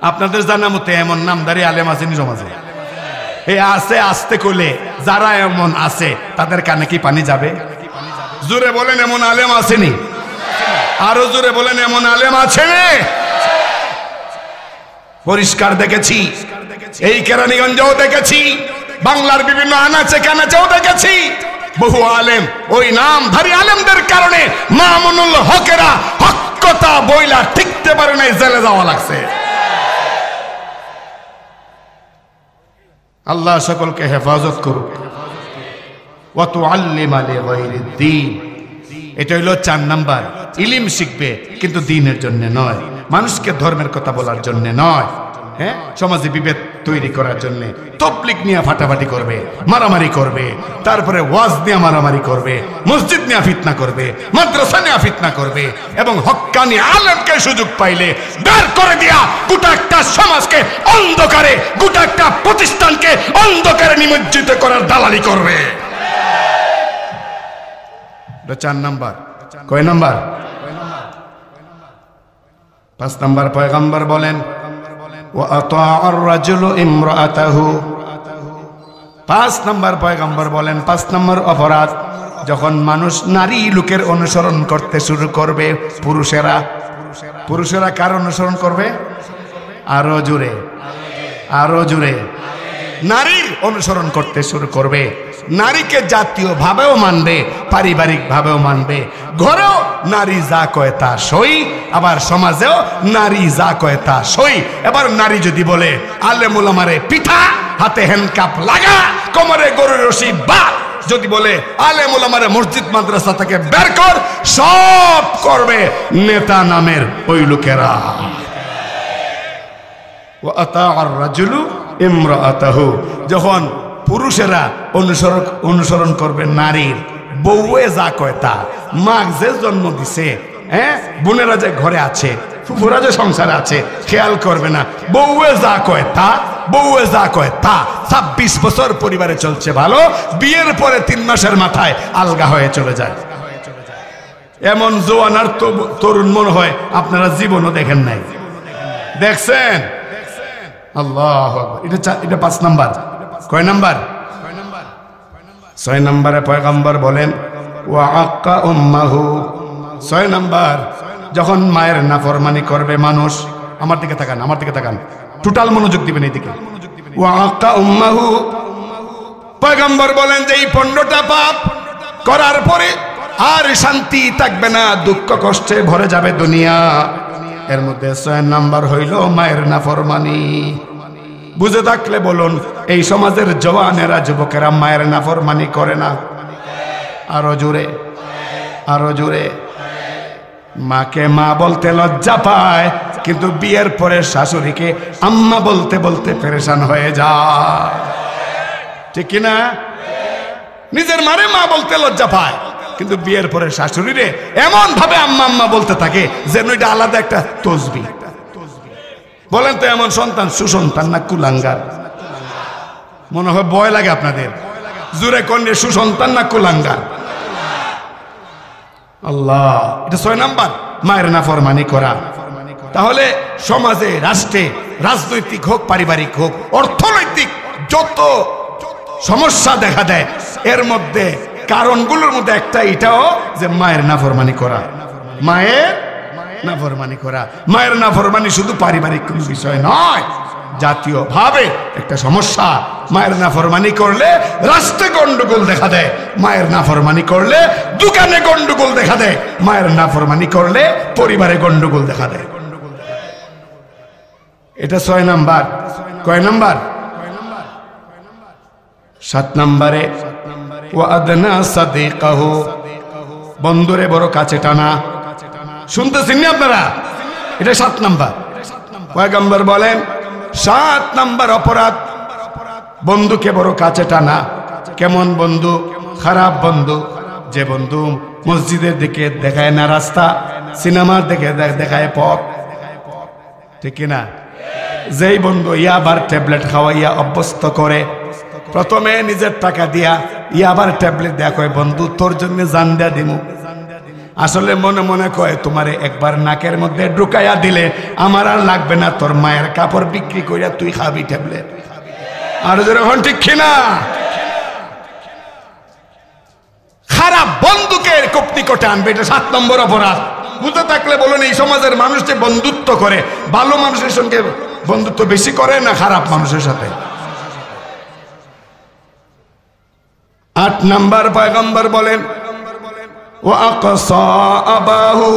আপনাদের জানা মতে এমন নামদারি আলেম আছেনি সমাজে? এই আছে, আসতে কইলে যারা এমন আছে তাদের কানে কি পানি যাবে? জোরে বলেন এমন আলেম আসেনি? আরো জোরে বলেন এমন আলেম আছেনি? পরিষ্কার দেখেছি, এই কেরানীগঞ্জেও দেখেছি, বাংলার বিভিন্ন আনাচে কানাচেও দেখেছি। বহু আলেম ওই নামধারী আলেমদের কারণে মামুনুল হকেরা হক কথা বইলা টিকতে পারে নাই, জেলে যাওয়া লাগছে। আল্লাহ সকলকে হেফাজত করুক। ওয়াতুআল্লিমা লিগাইরিদ্দিন, এটা হইল 4 নাম্বার। ইলম শিখবে কিন্তু দ্বীনের জন্য নয়, মানুষকে ধর্মের কথা বলার জন্য নয়। হ্যাঁ, সমাজে বিভেদ তৈরি করার জন্য তাবলীগ নিয়ে ফাটাফাটি করবে, মারামারি করবে, তারপরে ওয়াজ নিয়ে মারামারি করবে, মসজিদ নিয়ে ফিতনা করবে, মাদ্রাসা নিয়ে ফিতনা করবে, এবং হক্কানি আলেমকে সুযোগ পাইলে বের করে দিয়া গোটা একটা সমাজকে অন্ধকারে, গোটা একটা প্রতিষ্ঠানকে অন্ধকারে নিমজ্জিত করার দালালি করবে। 4 নাম্বার। কয় নাম্বার? 5 নাম্বার পয়গম্বর বলেন ওয়া আতাআর রাজুলু ইমরাআতাহু। 5 নাম্বার পয়গম্বর বলেন 5 নাম্বার অপরাধ, যখন মানুষ নারী লোকের অনুসরণ করতে শুরু করবে। পুরুষেরা কার অনুসরণ করবে? আরো জোরে, আরো জোরে। নারীর অনুসরণ করতে শুরু করবে। নারীকে জাতীয় ভাবেও মানবে, পারিবারিক ভাবেও মানবে। ঘরেও নারী যা কয় তা সই, আবার সমাজেও নারী যা কয় তা সই। এবার নারী যদি বলে আলেম ওলামারে পিঠা, হাতে হ্যান্ডকাপ লাগা, কোমরে গরুর রশি বাঁধ, যদি বলে আলেম ওলামারে মসজিদ মাদ্রাসা থেকে বের কর, সব করবে নেতা নামের ওই লোকেরা। ওয়া আতাআর রাজুলু ইমরাআতাহু, যখন পুরুষেরা অনুসরণ করবে নারীর, বউয়ে যা কয় তা, মা যে জন্ম দিছে, বোনেরা যে ঘরে আছে, ফুফুরা যে সংসারে আছে, খেয়াল করবে না। বউয়ে যা কয় তা, বউয়ে যা কয় তা। 26 বছর পরিবারে চলছে ভালো, বিয়ের পরে 3 মাসের মাথায় আলগা হয়ে চলে যায়। এমন জোয়ান আর তরুণ মনে হয় আপনারা জীবনও দেখেন নাই। দেখছেন? আল্লাহু আকবার। এটা 5 নাম্বার। কয় নাম্বার? 6 নম্বরে পয়গম্বর বলেন ওয়া আক্কা উম্মাহু। 6 নাম্বার, যখন মায়ের নাফরমানি করবে মানুষ। আমার দিকে তাকান, আমার দিকে তাকান, টোটাল মনোযোগ দিবেন এই দিকে। ওয়া আক্কা উম্মাহু, পয়গম্বর বলেন যে এই 15টা পাপ করার পরে আর শান্তি থাকবে না, দুঃখ কষ্টে ভরে যাবে দুনিয়া। এর মধ্যে 6 নাম্বার হইল মায়ের নাফরমানি। বুঝে থাকলে বলুন, এই সমাজের জওয়ানেরা, যুবকেরা মায়ের নাফরমানি করে না? আরো জোরে, আরো জোরে। মাকে মা বলতে লজ্জা পায়, কিন্তু বিয়ের পরে শাশুড়িকে আম্মা বলতে বলতে পেরেশান হয়ে যায়। ঠিক কিনা? নিজের মারে মা বলতে লজ্জা পায়, কিন্তু বিয়ের পরে শাশুড়িরে এমন ভাবে আম্মা আম্মা বলতে থাকে যেন এটা আলাদা একটা তসবিহ। বলেন তো, এমন সন্তান সুসন্তান না কুলাঙ্গার? মনে হয় ভয় লাগে আপনাদের। জোরে কন্যে, সুসন্তান না কুলাঙ্গার? আল্লাহ, এটা 6 নাম্বার, মায়ের নাফরমানি করা। তাহলে সমাজে, রাষ্ট্রে, রাজনৈতিক হোক, পারিবারিক হোক, অর্থনৈতিক যত সমস্যা দেখা দেয়, এর মধ্যে কারণগুলোর মধ্যে একটা এটাও যে মায়ের নাফরমানি করা। মায়ের নাফরমানি করা। মায়ের নাফরমানি শুধু পারিবারিক কোনো বিষয় নয়, জাতীয় ভাবে একটা সমস্যা। মায়ের নাফরমানি করলে রাস্তায় গন্ডগোল দেখা দেয়, মায়ের নাফরমানি করলে দোকানে গন্ডগোল দেখা দেয়, মায়ের নাফরমানি করলে পরিবারে গন্ডগোল দেখা দেয়। এটা 6 নাম্বার। কয় নাম্বার? 7 নাম্বারে ওয়া আদনা সাদিকাহু, বন্ধুরে বড় কাছে টানা। শুনতেছেন না আপনারা? এটা 7 নাম্বার। পয়গম্বর বলেন 7 নাম্বার অপরাধ, বন্ধুকে বড় কাছে টানা। কেমন বন্ধু? খারাপ বন্ধু। যে বন্ধু মসজিদের দিকে দেখায় না রাস্তা, সিনেমার দিকে দেখায় পথ। ঠিক কিনা? যেই বন্ধু ইয়াবার ট্যাবলেট খাওয়াইয়া অভ্যস্ত করে, প্রথমে নিজের টাকা দিয়া ইয়াবার ট্যাবলেট দেয়া কয় বন্ধু তোর জন্য জান দেয়া দিমু। আসলে মনে মনে কয় তোমারে একবার নাকের মধ্যে ঢুকাইয়া দিলে আমার আর লাগবে না, তোর মায়ের কাপড় বিক্রি করিয়া তুই খাবি ট্যাবলেট। আর যখন ঠিক কিনা? খারাপ বন্ধুকে খুব নিকটে আনবে, এটা 7 নম্বর অপরাধ। বুঝতে থাকলে বলুন, এই সমাজের মানুষ যে বন্ধুত্ব করে, ভালো মানুষের সঙ্গে বন্ধুত্ব বেশি করে না খারাপ মানুষের সাথে? 8 নাম্বার পয়গম্বর বলেন ওয়া আকসা আবাহু,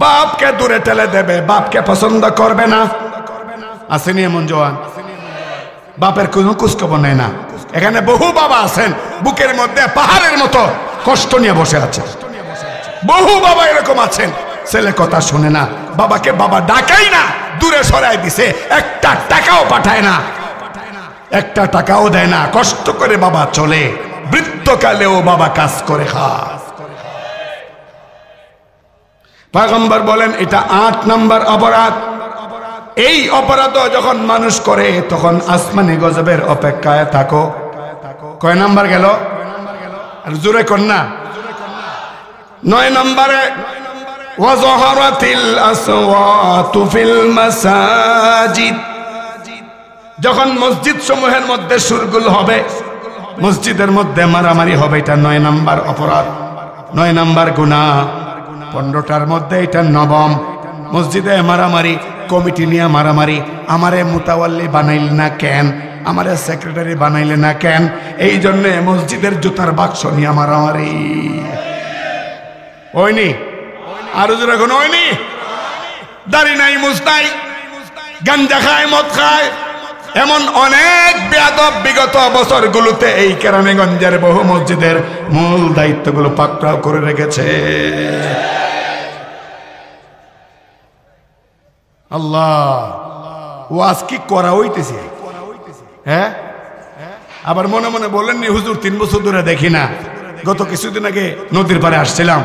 বাপকে দূরে ঠেলে দেবে, বাপকে পছন্দ করবে না। আসেনি এমন জওয়ান? বাপের কোনো খোঁজখবর নেয় না। এখানে বহু বাবা আছেন বুকের মধ্যে পাহাড়ের মতো কষ্ট নিয়ে বসে আছে। বহু বাবা এরকম আছেন, ছেলে কথা শুনে না, বাবাকে বাবা ডাকাই না, দূরে সরাই দিছে, একটা টাকাও পাঠায় না, একটা টাকাও দেয় না, কষ্ট করে বাবা চলে, বৃদ্ধকালেও বাবা কাজ করে খায়। পয়গম্বর বলেন এটা 8 নম্বর অপরাধ। এই অপরাধ যখন মানুষ করে তখন আসমানি গজবের অপেক্ষায় থাকো। কয় নাম্বার গেল? আর জোরে কর না। 9 নম্বরে ওয়াজহারাতিল আসওয়াতু ফিল মাসাজিদ, যখন মসজিদ সমূহের মধ্যে শোরগোল হবে, মসজিদের মধ্যে মারামারি হবে, এটা 9 নম্বর অপরাধ, 9 নম্বর গুনাহ। 15টার মধ্যে এটা 9ম। মসজিদে মারামারি, কমিটি নিয়ে মারামারি, আমারে মুতাওয়াল্লি বানাইল না কেন, আমারে সেক্রেটারি বানাইলে না কেন, এই জন্য মসজিদের জুতার বাক্স নিয়ে মারামারি। ওইনি আরো জোরে কোন ওইনি? দাড়ি নাই, মুছ নাই, গাঞ্জা খায়, মদ খায়, এমন অনেক বেয়াদব বিগত বছরগুলোতে এই কেরানীগঞ্জের বহু মসজিদের মূল দায়িত্বগুলো পাকড়াও করে রেখেছে। আল্লাহ, ওয়াজ কি করা হইতেছে? হ্যাঁ, আবার মনে মনে বললেন হুজুর 3 বছর ধরে দেখি না, গত কিছুদিন আগে নদীর পাড়ে আসছিলাম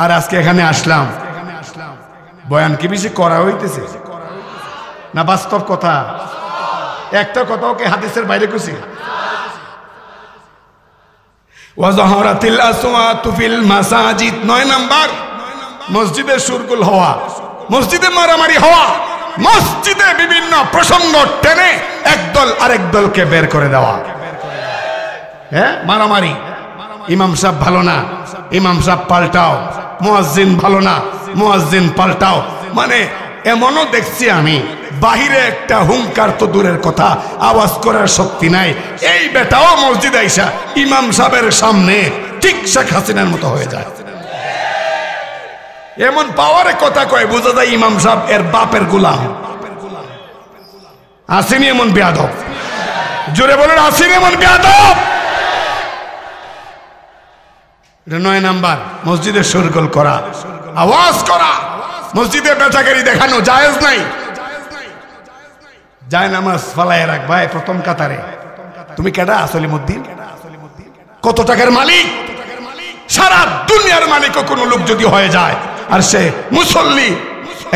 আর আজকে এখানে আসলাম, বয়ান কি বেশি করা হইতেছে না বাস্তব কথা? একটা কথাও কি হাদিসের বাইরে খুশি? ওয়াজহারাতিল আসওয়াতু ফিল মাসাজিদ, 9 নাম্বার মসজিদে শোরগোল হওয়া, মসজিদে মারামারি হওয়া, মসজিদে বিভিন্ন প্রসঙ্গ টেনে একদল আরেক দলকে বের করে দেওয়া। হ্যাঁ, মারামারি, ইমাম সাহেব ভালো না, ইমাম সাহেব পাল্টাও, মুয়াজ্জিন ভালো না, মুয়াজ্জিন পাল্টাও। মানে এমনও দেখছি আমি, বাহিরে একটা হুঙ্কার তো দূরের কথা, আওয়াজ করার শক্তি নাই, এই বেটাও মসজিদে আইসা ইমাম সাহেবের সামনে ঠিক শেখ হাসিনার মতো হয়ে যায়। এমন পাওয়ারে কথা কয়, বোঝা যায় ইমাম সাহেব এর বাপের গোলাম। আসেনি এমন বেয়াদব? জোরে বলেন, আসেনি এমন বেয়াদব? 9 নাম্বার মসজিদে শোরগোল করা, আওয়াজ করা, মসজিদে বেচাকেরি দেখানো জায়েজ নাই। যায় নামাজ ফালায় রাখবা প্রথম কাতারে। তুমি কেডা? সলিমউদ্দিন? কত টাকার মালিক? সারা দুনিয়ার মালিক কোনো লোক যদি হয়ে যায় আর সে মুসল্লি,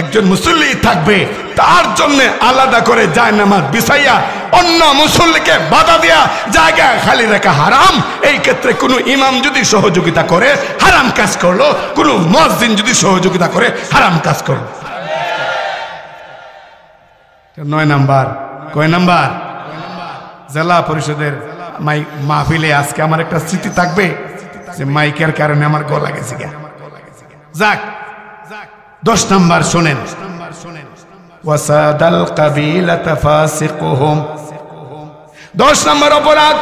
একজন মুসল্লি থাকবে, তার জন্য আলাদা করে যায় নামাজ বিছাইয়া অন্য মুসল্লিকে বাধা দেয়া জায়গা খালি রাখা হারাম। এই ক্ষেত্রে কোনো ইমাম যদি সহযোগিতা করে হারাম কাজ করলো, কোনো মুয়াজ্জিন যদি সহযোগিতা করে হারাম কাজ করলো। 9 নাম্বার। কয় নাম্বার? জেলা পরিষদের মাহফিলে আজকে আমার একটা স্মৃতি থাকবে যে মাইকের কারণে আমার গলা গেছে। যাক, 10 নাম্বার শোনেন, ওয়াসাদাল কাবিলাতা ফাসিকুহুম, 10 নাম্বার অপরাধ।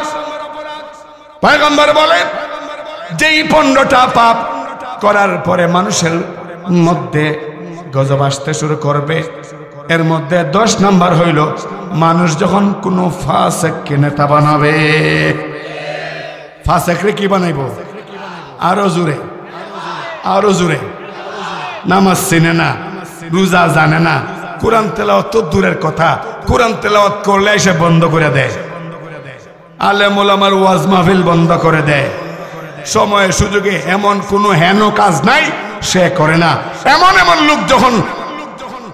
পয়গম্বর বলেন যেই 15টা পাপ করার পরে মানুষের মধ্যে গজব আসতে শুরু করবে, এর মধ্যে 10 নাম্বার হইল মানুষ যখন কোনো ফাসিককে নেতা বানাবে। ফাসিকরে কি বানাইব? আরো জোরে, আরো জোরে। নামাজ চিনে না, রোজা জানে না, কোরআন তেলাওয়াত তো দূরের কথা, কোরআন তেলাওয়াত করলে এসে বন্ধ করে দেয়, আলেম ওলামার ওয়াজ মাহফিল বন্ধ করে দেয়, সময় সুযোগে এমন কোনো হেন কাজ নাই সে করে না। এমন এমন লোক যখন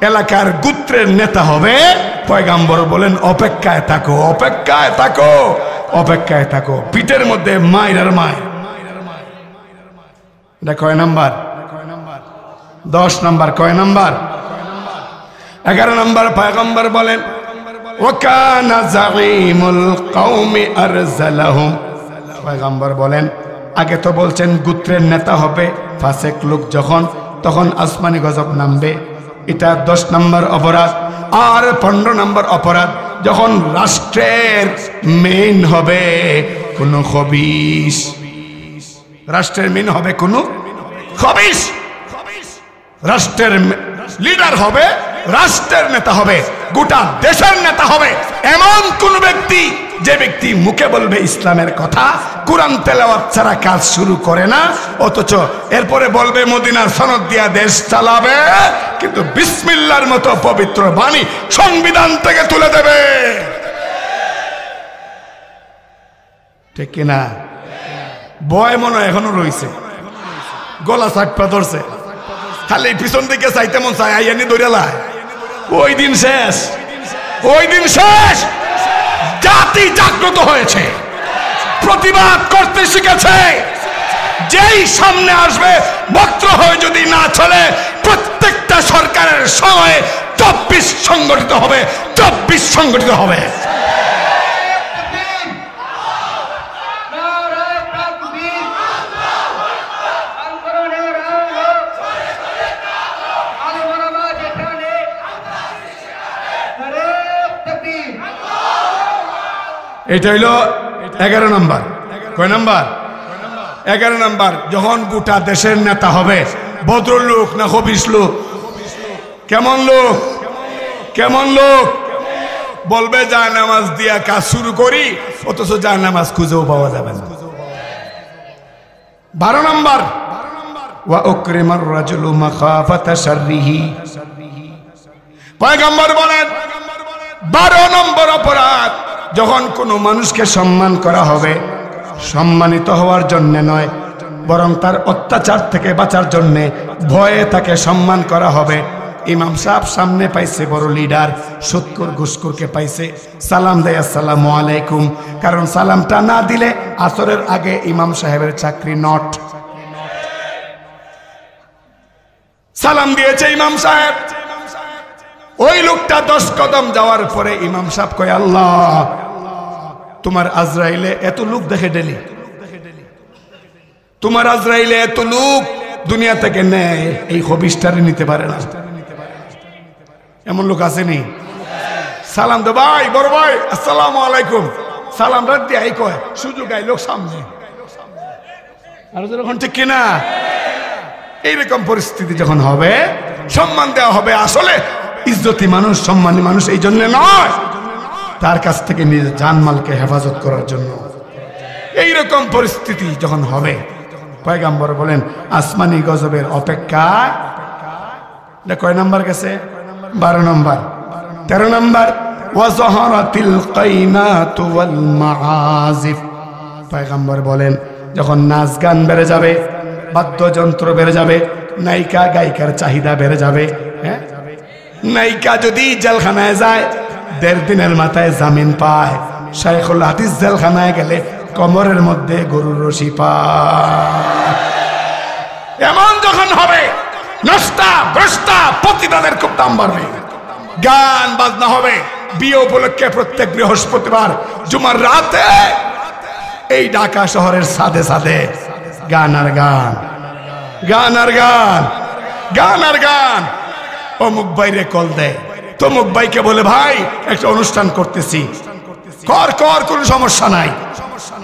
এলাকার গোত্রের নেতা হবে, পয়গম্বর বলেন অপেক্ষায় থাকো, অপেক্ষায় থাকো, অপেক্ষায় থাকো। পিঠের মধ্যে মায়ের আর মায়ের। এটা কয় নাম্বার? 10 নাম্বার। কয় নাম্বার? 11 নাম্বার। পয়গম্বর বলেন ওয়াকানা যাঈমুল কওমি আরজালাহুম, পয়গম্বর বলেন আগে তো বলছেন গোত্রের নেতা হবে ফাসিক লোক যখন, তখন আসমানি গজব নামবে। এটা 10 নাম্বার অপরাধ। আর 15 নাম্বার অপরাধ, যখন রাষ্ট্রের মেইন হবে কোন খবিশ, রাষ্ট্রের মেইন হবে কোন খবিশ, রাষ্ট্রের লিডার হবে, রাষ্ট্রের নেতা হবে, গোটা দেশের নেতা হবে এমন কোন ব্যক্তি যে ব্যক্তি মুখে বলবে ইসলামের কথা, কোরআন তেলাওয়াত ছাড়া কাজ শুরু করে না, অথচ এরপরে বলবে মদিনার সনদ দিয়া দেশ চালাবে, কিন্তু বিসমিল্লাহর মতো পবিত্র বাণী সংবিধান থেকে তুলে দেবে। ঠিক কিনা? ভয় মনে হয় এখনো রয়েছে, গলা চাপা ধরছে, খালি পিছন দিকে চাইতে মন চাই, আইয়ানি দৌড়ালায়। ওই দিন শেষ, ওই দিন শেষ। জাতি জাগ্রত হয়েছে, প্রতিবাদ করতে শিখেছে। যেই সামনে আসবে বক্র হয়ে যদি না চলে, প্রত্যেকটা সরকারের সময়ে 24 সংগঠিত হবে, 24 সংগঠিত হবে। এটা হইল 11 নম্বর। কয় নম্বর? 11 নম্বর। যখন গোটা দেশের নেতা হবে, ভদ্রলোক না খবিশ লোক? কেমন লোক? কেমন লোক? বলবে যায় নামাজ দিয়া কাজ শুরু করি, অথচ যায় নামাজ খুঁজেও পাওয়া যাবে না। 12 নম্বর, ওয়া উকরিমার রাজুলু মাখাফাতা শাররিহি। পয়গম্বর বলেন 12 নম্বর অপরাধ, যখন কোনো মানুষকে সম্মান করা হবে, সম্মানিত হওয়ার জন্য নয়, বরং তার অত্যাচার থেকে বাঁচার জন্য ভয়ে তাকে সম্মান করা হবে। ইমাম সাহেব সামনে পাইছে বড় লিডার, সুৎখোর ঘুষখোরকে পাইছে, সালাম দেয় আসসালামু আলাইকুম। কারণ সালামটা না দিলে আসরের আগে ইমাম সাহেবের চাকরি নট। সালাম দিয়েছে ইমাম সাহেব, ওই লোকটা 10 কদম যাওয়ার পরে ইমাম সাহেব কয়, আল্লাহ তোমার আজরাইলে এত লোক দেখে ডেলি, তোমার আজরাইলে এত লোক দুনিয়া থেকে নেয়, এই হবিষ্টারে নিতে পারে না। এমন লোক আসেনি? সালাম দে ভাই, বড় ভাই আসসালামু আলাইকুম, সালাম রাখ দিয়ে এই কয়, সুযোগ আই লোক সামনে। আর যখন ঠিক কিনা? এইরকম পরিস্থিতি যখন হবে, সম্মান দেওয়া হবে। আসলে ইজ্জতি মানুষ, সম্মানী মানুষ এই জন্য নয়, তার কাছ থেকে নিজের জানমালকে হেফাজত করার জন্য। এইরকম পরিস্থিতি যখন হবে, পয়গম্বর বলেন আসমানি গজবের অপেক্ষায়। এটা কয় নাম্বার গেছে? 12 নম্বর। 13 নম্বর, ওয়াজহারাতিল কাইনাতু ওয়াল মাআজিফ। পয়গম্বর বলেন যখন নাচ গান বেড়ে যাবে, বাদ্যযন্ত্র বেড়ে যাবে, নায়িকা গায়িকার চাহিদা বেড়ে যাবে। হ্যাঁ, নায়িকা যদি জেলখানায় যায়, 1.5 দিনের মাথায় জামিন পায়। শাইখুল হাদিস জেলখানায় গেলে কোমরের মধ্যে গরুর রশি পায়। এমন যখন হবে, নষ্টা ভ্রষ্টা পতিতাদের খুব দাম বাড়বে। গান বাজনা হবে। বিয়ে উপলক্ষে প্রত্যেক বৃহস্পতিবার জুমার রাতে এই ঢাকা শহরের সাদে সাদে গান আর গান, গান আর গান, গান আর গান। অমুক বাইরে কল দেয়, তমুক ভাইকে বলে ভাই একটা অনুষ্ঠান করতেছি, কর কর, কোনো সমস্যা নাই।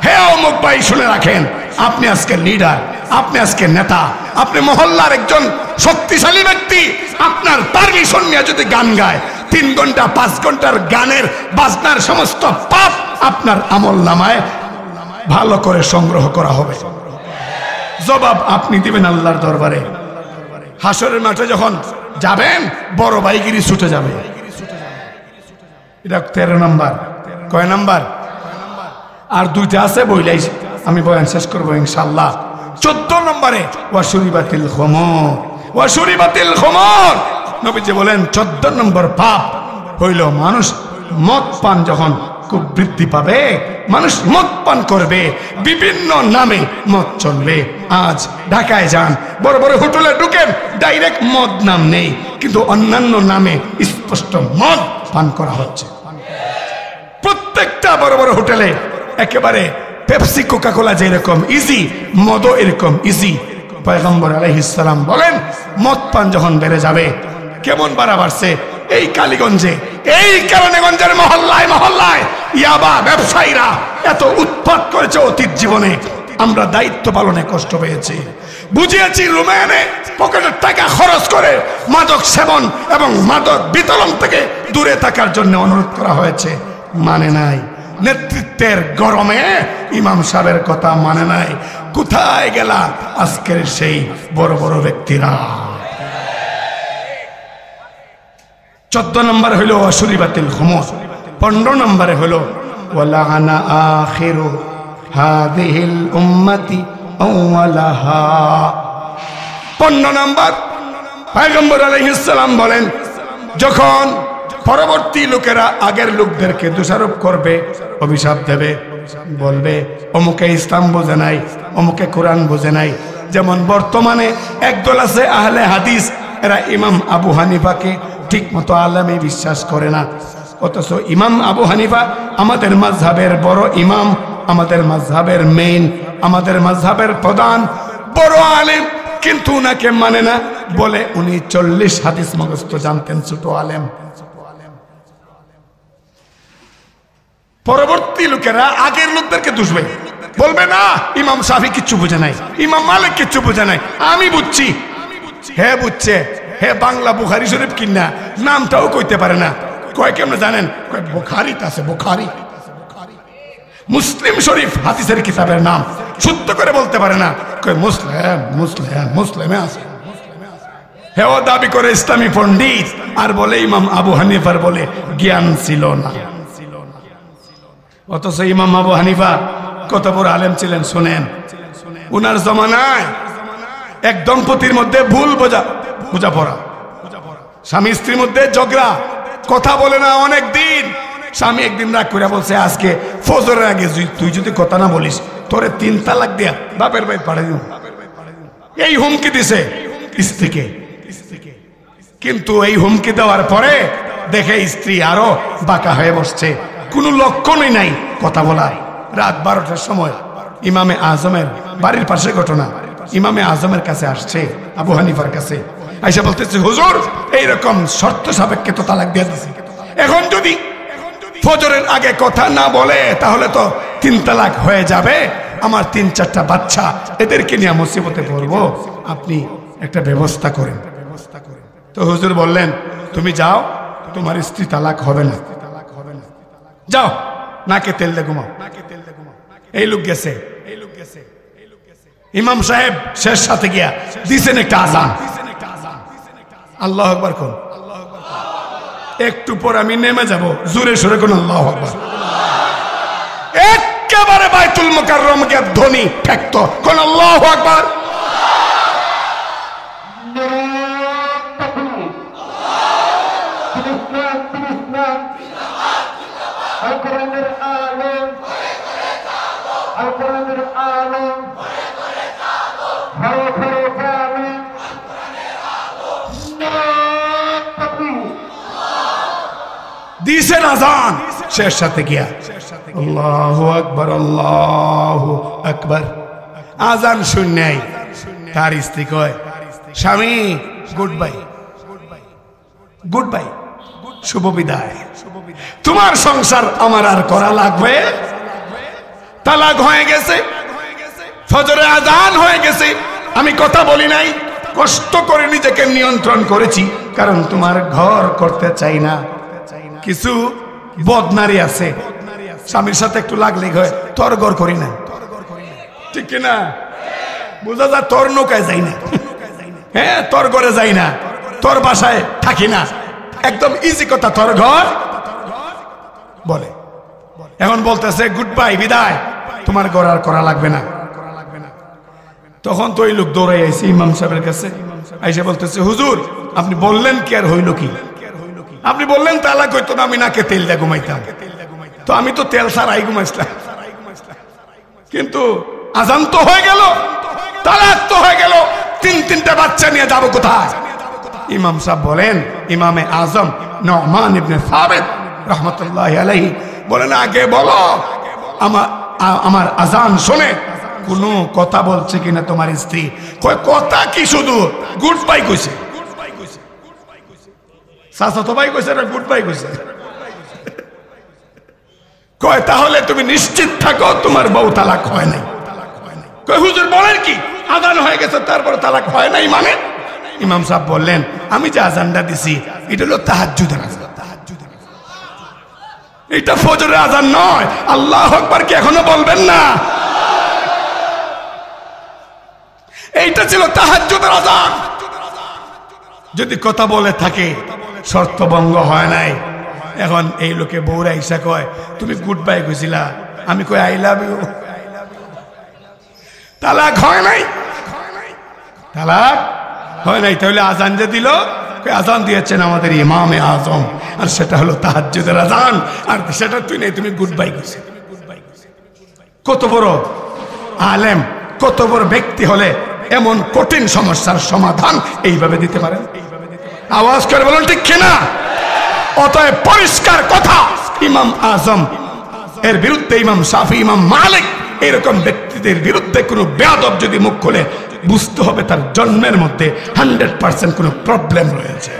হে অমুক ভাই শুনে রাখেন, আপনি আজকে লিডার, আপনি আজকে নেতা, আপনি মহল্লার একজন শক্তিশালী ব্যক্তি, আপনার পারমিশন নিয়ে যদি গান গায়, 3 ঘন্টা 5 ঘন্টার গানের বাজনার সমস্ত পাপ আপনার আমল নামায় ভালো করে সংগ্রহ করা হবে। জবাব আপনি দিবেন আল্লাহর দরবারে। হাসরের মাঠে যখন যাবেন, বড় ভাইগিরি ছুটে যাবে। এটা 13 নম্বর। কয় নাম্বার? আর 2টা আছে, বইলাই আমি বয়ান শেষ করবো ইনশাআল্লাহ। 14 নম্বরে ওয়াশুরিবাতিল খুমুর, ওয়াশুরিবাতিল খুমুর। নবীজি বলেন 14 নম্বর পাপ হইল মানুষ মদ পান যখন খুব বৃদ্ধি পাবে, মানুষ মদ পান করবে, বিভিন্ন নামে মদ চলবে। আজ ঢাকায় যান, বড় বড় হোটেলে ঢুকেন, ডাইরেক্ট মদ নাম নেই, কিন্তু অন্যান্য নামে স্পষ্ট মদ পান করা হচ্ছে। প্রত্যেকটা বড় বড় হোটেলে একেবারে পেপসি কোকা কোলা যেরকম ইজি, মদও এরকম ইজি। পয়গম্বর আলাইহিস সালাম বলেন মদ পান যখন বেড়ে যাবে, কেমন বাড়া বাড়ছে এই কালীগঞ্জে, এই কারণেগঞ্জের মহল্লায় মহল্লায় ইয়াবা ব্যবসায়ীরা এত উৎপাত করেছে অতীত জীবনে। আমরা দায়িত্ব পালনে কষ্ট পেয়েছি, বুঝিয়েছি রুমে এনে পকেটের টাকা খরচ করে মাদক সেবন এবং মাদক বিতরণ থেকে দূরে থাকার জন্য অনুরোধ করা হয়েছে, মানে নাই। নেতৃত্বের গরমে ইমাম সাহেবের কথা মানে নাই। কোথায় গেলা আজকের সেই বড় বড় ব্যক্তিরা? 14 নম্বর হলো অশুরিবাতিল খুমুর, 15 নম্বরে হলো ওয়ালাআনা আখিরু হাযিহিল উম্মতি আওয়ালাহা। 15 নম্বর পয়গম্বর আলাইহিস সালাম বলেন, যখন পরবর্তী লোকেরা আগের লোকদেরকে দোষারোপ করবে, অভিশাপ দেবে, বলবে অমুকে ইসলাম বোঝে নাই, অমুকে কোরআন বোঝে নাই। যেমন বর্তমানে একদল আছে আহলে হাদিস, এরা ইমাম আবু হানিফাকে ঠিক মতো আলেমে বিশ্বাস করে না, অথচ ইমাম আবু হানিফা আমাদের মাযহাবের বড় ইমাম, আমাদের মাযহাবের মেইন, আমাদের মাযহাবের প্রধান বড় আলেম, কিন্তু উনাকে মানে না, বলে উনি 40 হাদিস মুখস্থ জানতেন, ছোট আলেম। পরবর্তী লোকেরা আগের লোকদেরকে দুষবে, বলবে না ইমাম শাফি কিচ্ছু বোঝে নাই, ইমাম মালিক কিচ্ছু বোঝে নাই, আমি বুঝছি। হে বুঝছে, হে বাংলা বুখারী শরীফ কিনা নামটাও কইতে পারে না। কয় কেমনে জানেন? কয় বুখারীতে আছে, বুখারী। মুসলিম শরীফ হাদিসের কিতাবের নাম, শুদ্ধ করে বলতে পারে না, কয় মুসলিম, মুসলিম, মুসলিমে আছে। হেও দাবি করে ইসলামী পণ্ডিত, আর বলে ইমাম আবু হানিফার বলে জ্ঞান ছিল না। অথচ ইমাম আবু হানিফা কত বড় আলেম ছিলেন শুনেন। উনার জমানায় এক দম্পতির মধ্যে ভুল বোঝাপড়া, স্বামী স্ত্রীর মধ্যে ঝগড়া, কথা বলে না অনেক দিন। স্বামী একদিন রাগ করে বলছে, আজকে ফজরের আগে তুই যদি কথা না বলিস তোরে 3 তালাক দিয়া বাপের বাড়ি পাঠিয়ে দিও। এই হুমকি দিছে স্ত্রীকে। কিন্তু এই হুমকি দেওয়ার পরে দেখে স্ত্রী আরো বাঁকা হয়ে বসছে, কোনো লক্ষণই নাই কথা বলার। রাত 12টার সময় ইমামে আজমের বাড়ির পাশে ঘটনা, ইমামে আজমের কাছে আসছে আবু হানিফার কাছে, আইসা বলতেছে, হুজুর এইরকম শর্ত সাপেক্ষে তো তালাক দিয়ে দিছে, এখন যদি ফজরের আগে কথা না বলে তাহলে তো 3 তালাক হয়ে যাবে, আমার 3-4টা বাচ্চা, এদেরকে নিয়ে মুসিবতে পড়বো, আপনি একটা ব্যবস্থা করেন। তো হুজুর বললেন, তুমি যাও, তোমার স্ত্রী তালাক হবে না, যাও নাকে তেল দে ঘুমাও। এই লোক গেছে, ইমাম সাহেব শেষ সাথে গিয়া দিছেন একটা আযান, আল্লাহু আকবার কোন। একটু পর আমি নেমে যাব, জোরে সোরে কোন আল্লাহু আকবার। একেবারে বাইতুল মুকাররম গিয়া ধ্বনি ঠেকতো কোন আল্লাহু আকবার। দিছেন আযান, শেষ সাথে গিয়া আল্লাহু আকবার, আল্লাহু আকবার। আযান শুননাই তার স্ত্রী কয়, স্বামী গুড বাই, গুড বাই, শুভ বিদায়, তোমার সংসার আমার আর করা লাগবে। তালাক হয়ে গেছে, ফজরে আযান হয়ে গেছে, আমি কথা বলি নাই, কষ্ট করে নিজেকে নিয়ন্ত্রণ করেছি, কারণ তোমার ঘর করতে চাই না। কিছু বদনারী আছে, স্বামীর সাথে একটু লাগলে হয় তোর ঘর করি না, ঠিক কিনা? বোঝা যায় তোর নৌকায় যাই না, হ্যাঁ তোর ঘরে যাই না, তোর বাসায় থাকি না, একদম ইজি কথা, তোর ঘর বলে। এখন বলতেছে গুড বাই, বিদায়, তোমার ঘর আর করা লাগবে না। তখন তো ওই লোক দৌড়াই আইছে ইমাম সাহেবের কাছে, আইসে বলতেছে, হুজুর আপনি বললেন কি আর হইল কি? আপনি বললেন তালাক হইতো না, আমি নাকে তেল দিয়ে ঘুমাইতাম, তো আমি তো তেল ছাড়াই ঘুমাইছিলাম, কিন্তু আযান তো হয়ে গেল, তালাক তো হয়ে গেল, 3-3টা বাচ্চা নিয়ে যাবো কোথায়? ইমাম সাহেব বলেন, ইমামে আজম নুমান ইবনে সাবিত রাহমাতুল্লাহি আলাইহি বলেন, আগে বলো আমার আযান শুনে কোনো কথা বলছে কিনা তোমার স্ত্রী? কয় কথা কি, শুধু গুড বাই কইছে। চাচাতো ভাই কইছে না গুড বাই কইছে? কয় তাহলে তুমি নিশ্চিত থাকো তোমার বউ তালাক হয় নাই। কয় হুজুর বলেন কি, আযান হয়ে গেছে তারপরে তালাক হয় নাই মানে? ইমাম সাহেব বললেন, আমি যে আযানটা দিছি এটা হলো তাহাজ্জুদের আযান, এটা ফজরের আযান নয়। আল্লাহু আকবার কি এখনো বলবেন না? এইটা ছিল তাহাজ্জুদের আযান। যদি কথা বলে থাকে শর্তভঙ্গ হয় নাই। এখন এই লোকে বউরা ইসা কয় তুমি গুড বাই কইছিলা, আমি কই আই লাভ ইউ। তালাক হয় নাই, তালাক হয় নাই। তাহলে আজান যে দিল, আজান দিয়েছেন আমাদের ইমামে আজম, আর সেটা হলো তাহাজ্জুদের আজান, আর সেটা তুই নেই, তুমি গুড বাই কইছিস। কত বড় আলেম, কত বড় ব্যক্তি হলে এমন কঠিন সমস্যার সমাধান এইভাবে দিতে পারেন? আওয়াজ করে বলুন ঠিক কিনা? অতএব পরিষ্কার কথা, ইমাম আজম এর বিরুদ্ধে, ইমাম শাফি, ইমাম মালিক, এরকম ব্যক্তিদের বিরুদ্ধে কোনো বেয়াদব যদি মুখ খুলে, বুঝতে হবে তার জন্মের মধ্যে 100% কোনো প্রবলেম রয়েছে।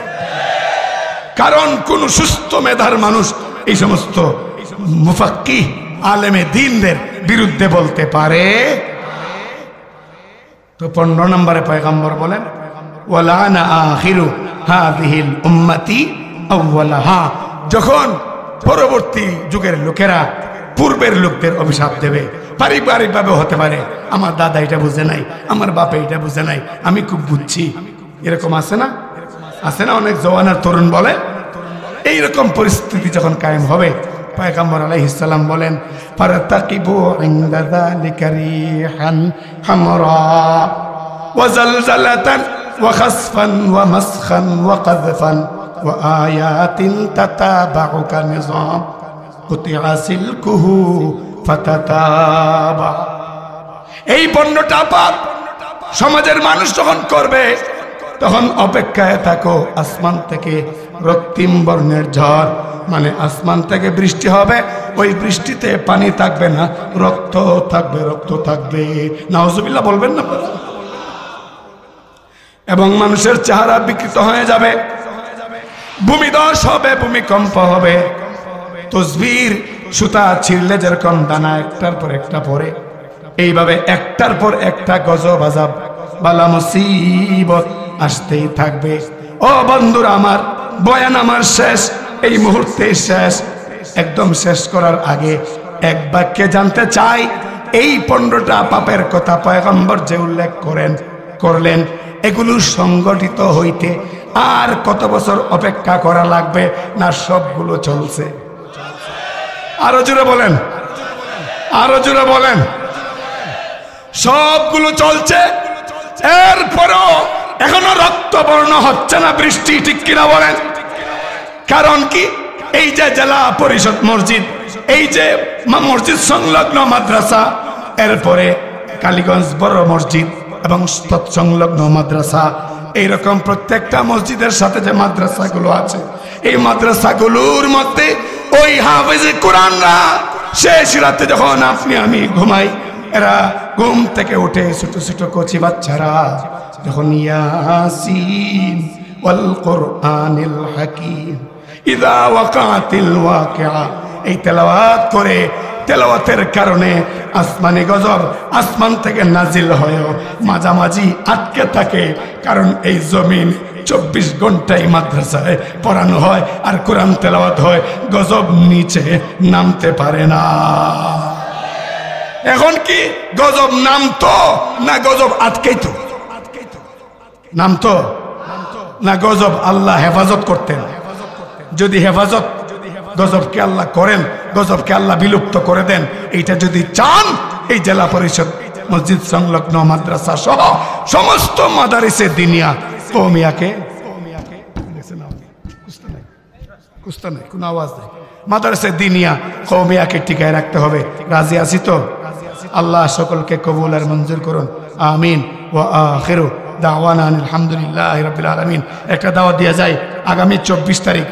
কারণ কোন সুস্থ মেধার মানুষ এই সমস্ত মুফাক্কিহ আলেমে দ্বীনদের বিরুদ্ধে বলতে পারে? তো 15 নম্বরে পয়গম্বর বলেন ওয়ালানা আখিরু হাযিহিল উম্মতি আউওয়ালাহা, যখন পরবর্তী যুগের লোকেরা পূর্বের লোকদের অভিশাপ দেবে, পারিবারিকভাবে হতে পারে, আমার দাদা এটা বুঝে নাই, আমার বাপে এটা বুঝে নাই, আমি খুব বুঝছি, এরকম আছে না? আছে না? অনেক জওয়ানের তরুণ বলে। এইরকম পরিস্থিতি যখন কায়েম হবে, পয়গম্বর আলাইহিস সালাম বলেন ফারতাকিবু ইনদা যালিকা রিহান হামরা ওয়া জালজালাতান ওয়া খাসফান ওয়া মাসখান ওয়া কাযফান ওয়া আয়াতিন তাতাবাউ কানিজাম কুতিআ সিলকুহু ফাতাতাবা। এই 15টা পাপ সমাজের মানুষ যখন করবে, তখন অপেক্ষায় থাকো, আসমান থেকে রক্তিম বর্ণের ঝড়, মানে আসমান থেকে বৃষ্টি হবে, ওই বৃষ্টিতে পানি থাকবে না, রক্ত থাকবে, রক্ত থাকবে। নাউজুবিল্লাহ বলবেন না? এবং মানুষের চেহারা বিকৃত হয়ে যাবে, ভূমিধস হবে, ভূমিকম্প হবে, তসবির সুতা ছিঁড়লে যেরকম দানা একটার পর একটা পড়ে, এইভাবে একটার পর একটা গজব, আযাব, বালা, মুসিবত আসতেই থাকবে। ও বন্ধুরা আমার, বয়ান আমার শেষ, এই মুহূর্তে শেষ। একদম শেষ করার আগে এক বাক্যে জানতে চাই, এই 15টা পাপের কথা পয়গম্বর যে উল্লেখ করলেন, এগুলো সংগঠিত হইতে আর কত বছর অপেক্ষা করা লাগবে? না সবগুলো চলছে? আরো জোরে বলেন, আরো জোরে বলেন। সবগুলো চলছে, এরপরও এখনো রক্তবর্ণ হচ্ছে না বৃষ্টি, ঠিক কিনা বলেন? কারণ কি? এই যে জেলা পরিষদ মসজিদ, এই যে মসজিদ সংলগ্ন মাদ্রাসা, এরপরে কালীগঞ্জ বড় মসজিদ এবং তৎসংলগ্ন মাদ্রাসা, এইরকম প্রত্যেকটা মসজিদের সাথে যে মাদ্রাসাগুলো আছে, এই মাদ্রাসাগুলোর মধ্যে ওই হাফেজে কোরআনরা শেষ রাতে যখন আপনি আমি ঘুমাই, এরা ঘুম থেকে উঠে ছোট ছোট কচি বাচ্চারা যখন ইয়াসিন ওয়াল কুরআনিল হাকীম ইযা ওয়াকাতিল ওয়াকিআ, এই তেলাওয়াত করে, তেলাওয়াতের কারণে আসমানি গজব আসমান থেকে নাজিল হয়, মাঝামাঝি আটকে থাকে। কারণ এই জমিন 24 ঘন্টায় মাদ্রাসায় পড়ানো হয় আর কোরআন তেলাওয়াত হয়, গজব নিচে নামতে পারে না। এখন কি গজব নামতো না গজব আটকাইতো? নামতো না গজব আল্লাহ হেফাজত করতেন? যদি হেফাজত, গজবকে আল্লাহ করেন, গজবকে আল্লাহ বিলুপ্ত করে দেন, এইটা যদি চান, এই জেলা পরিষদ মসজিদ সংলগ্ন মাদ্রাসা সহ সমস্ত মাদারিসে দিনিয়া কওমিয়াকে, কোন আওয়াজ নেই, মাদারিসে দিনিয়া কওমিয়াকে টিকায় রাখতে হবে। রাজি আছি তো? আল্লাহ সকলকে কবুল আর মঞ্জুর করুন, আমিন। ওয়া আখিরু দাওয়ানা আলহামদুলিল্লাহি রাব্বিল আলামিন। একটা দাওয়াত দেয়া যায়, আগামী 24 তারিখ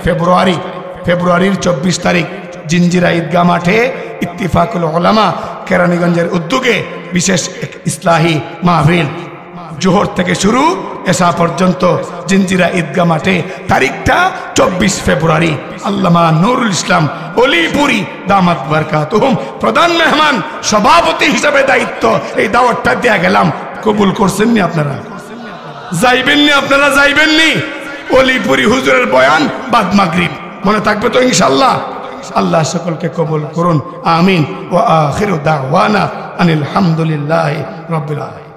ফেব্রুয়ারির 24 তারিখ জিঞ্জিরা ঈদগাহ মাঠে ইত্তিফাকুল উলামা কেরানীগঞ্জের উদ্যোগে বিশেষ এক ইসলাহি মাহফিল, জোহর থেকে শুরু, এশা পর্যন্ত জিঞ্জিরা ঈদগাহ মাঠে। তারিখটা 24 ফেব্রুয়ারি। আল্লামা নুরুল ইসলাম অলিপুরি দামাত বারকাতুহুম প্রধান মেহমান, সভাপতি হিসেবে দায়িত্ব, এই দাওয়াতটা দেয়া গেলাম। কবুল করছেননি আপনারা? যাইবেননি আপনারা? যাইবেননি? অলিপুরি হুজুরের বয়ান বাদ মাগরিব, মনে থাকবে তো ইনশাআল্লাহ? আল্লাহ সকলকে কবুল করুন, আমিন। ওয়া আখিরু দাওয়ানা আনিল হামদুলিল্লাহি রাব্বিল আলামিন।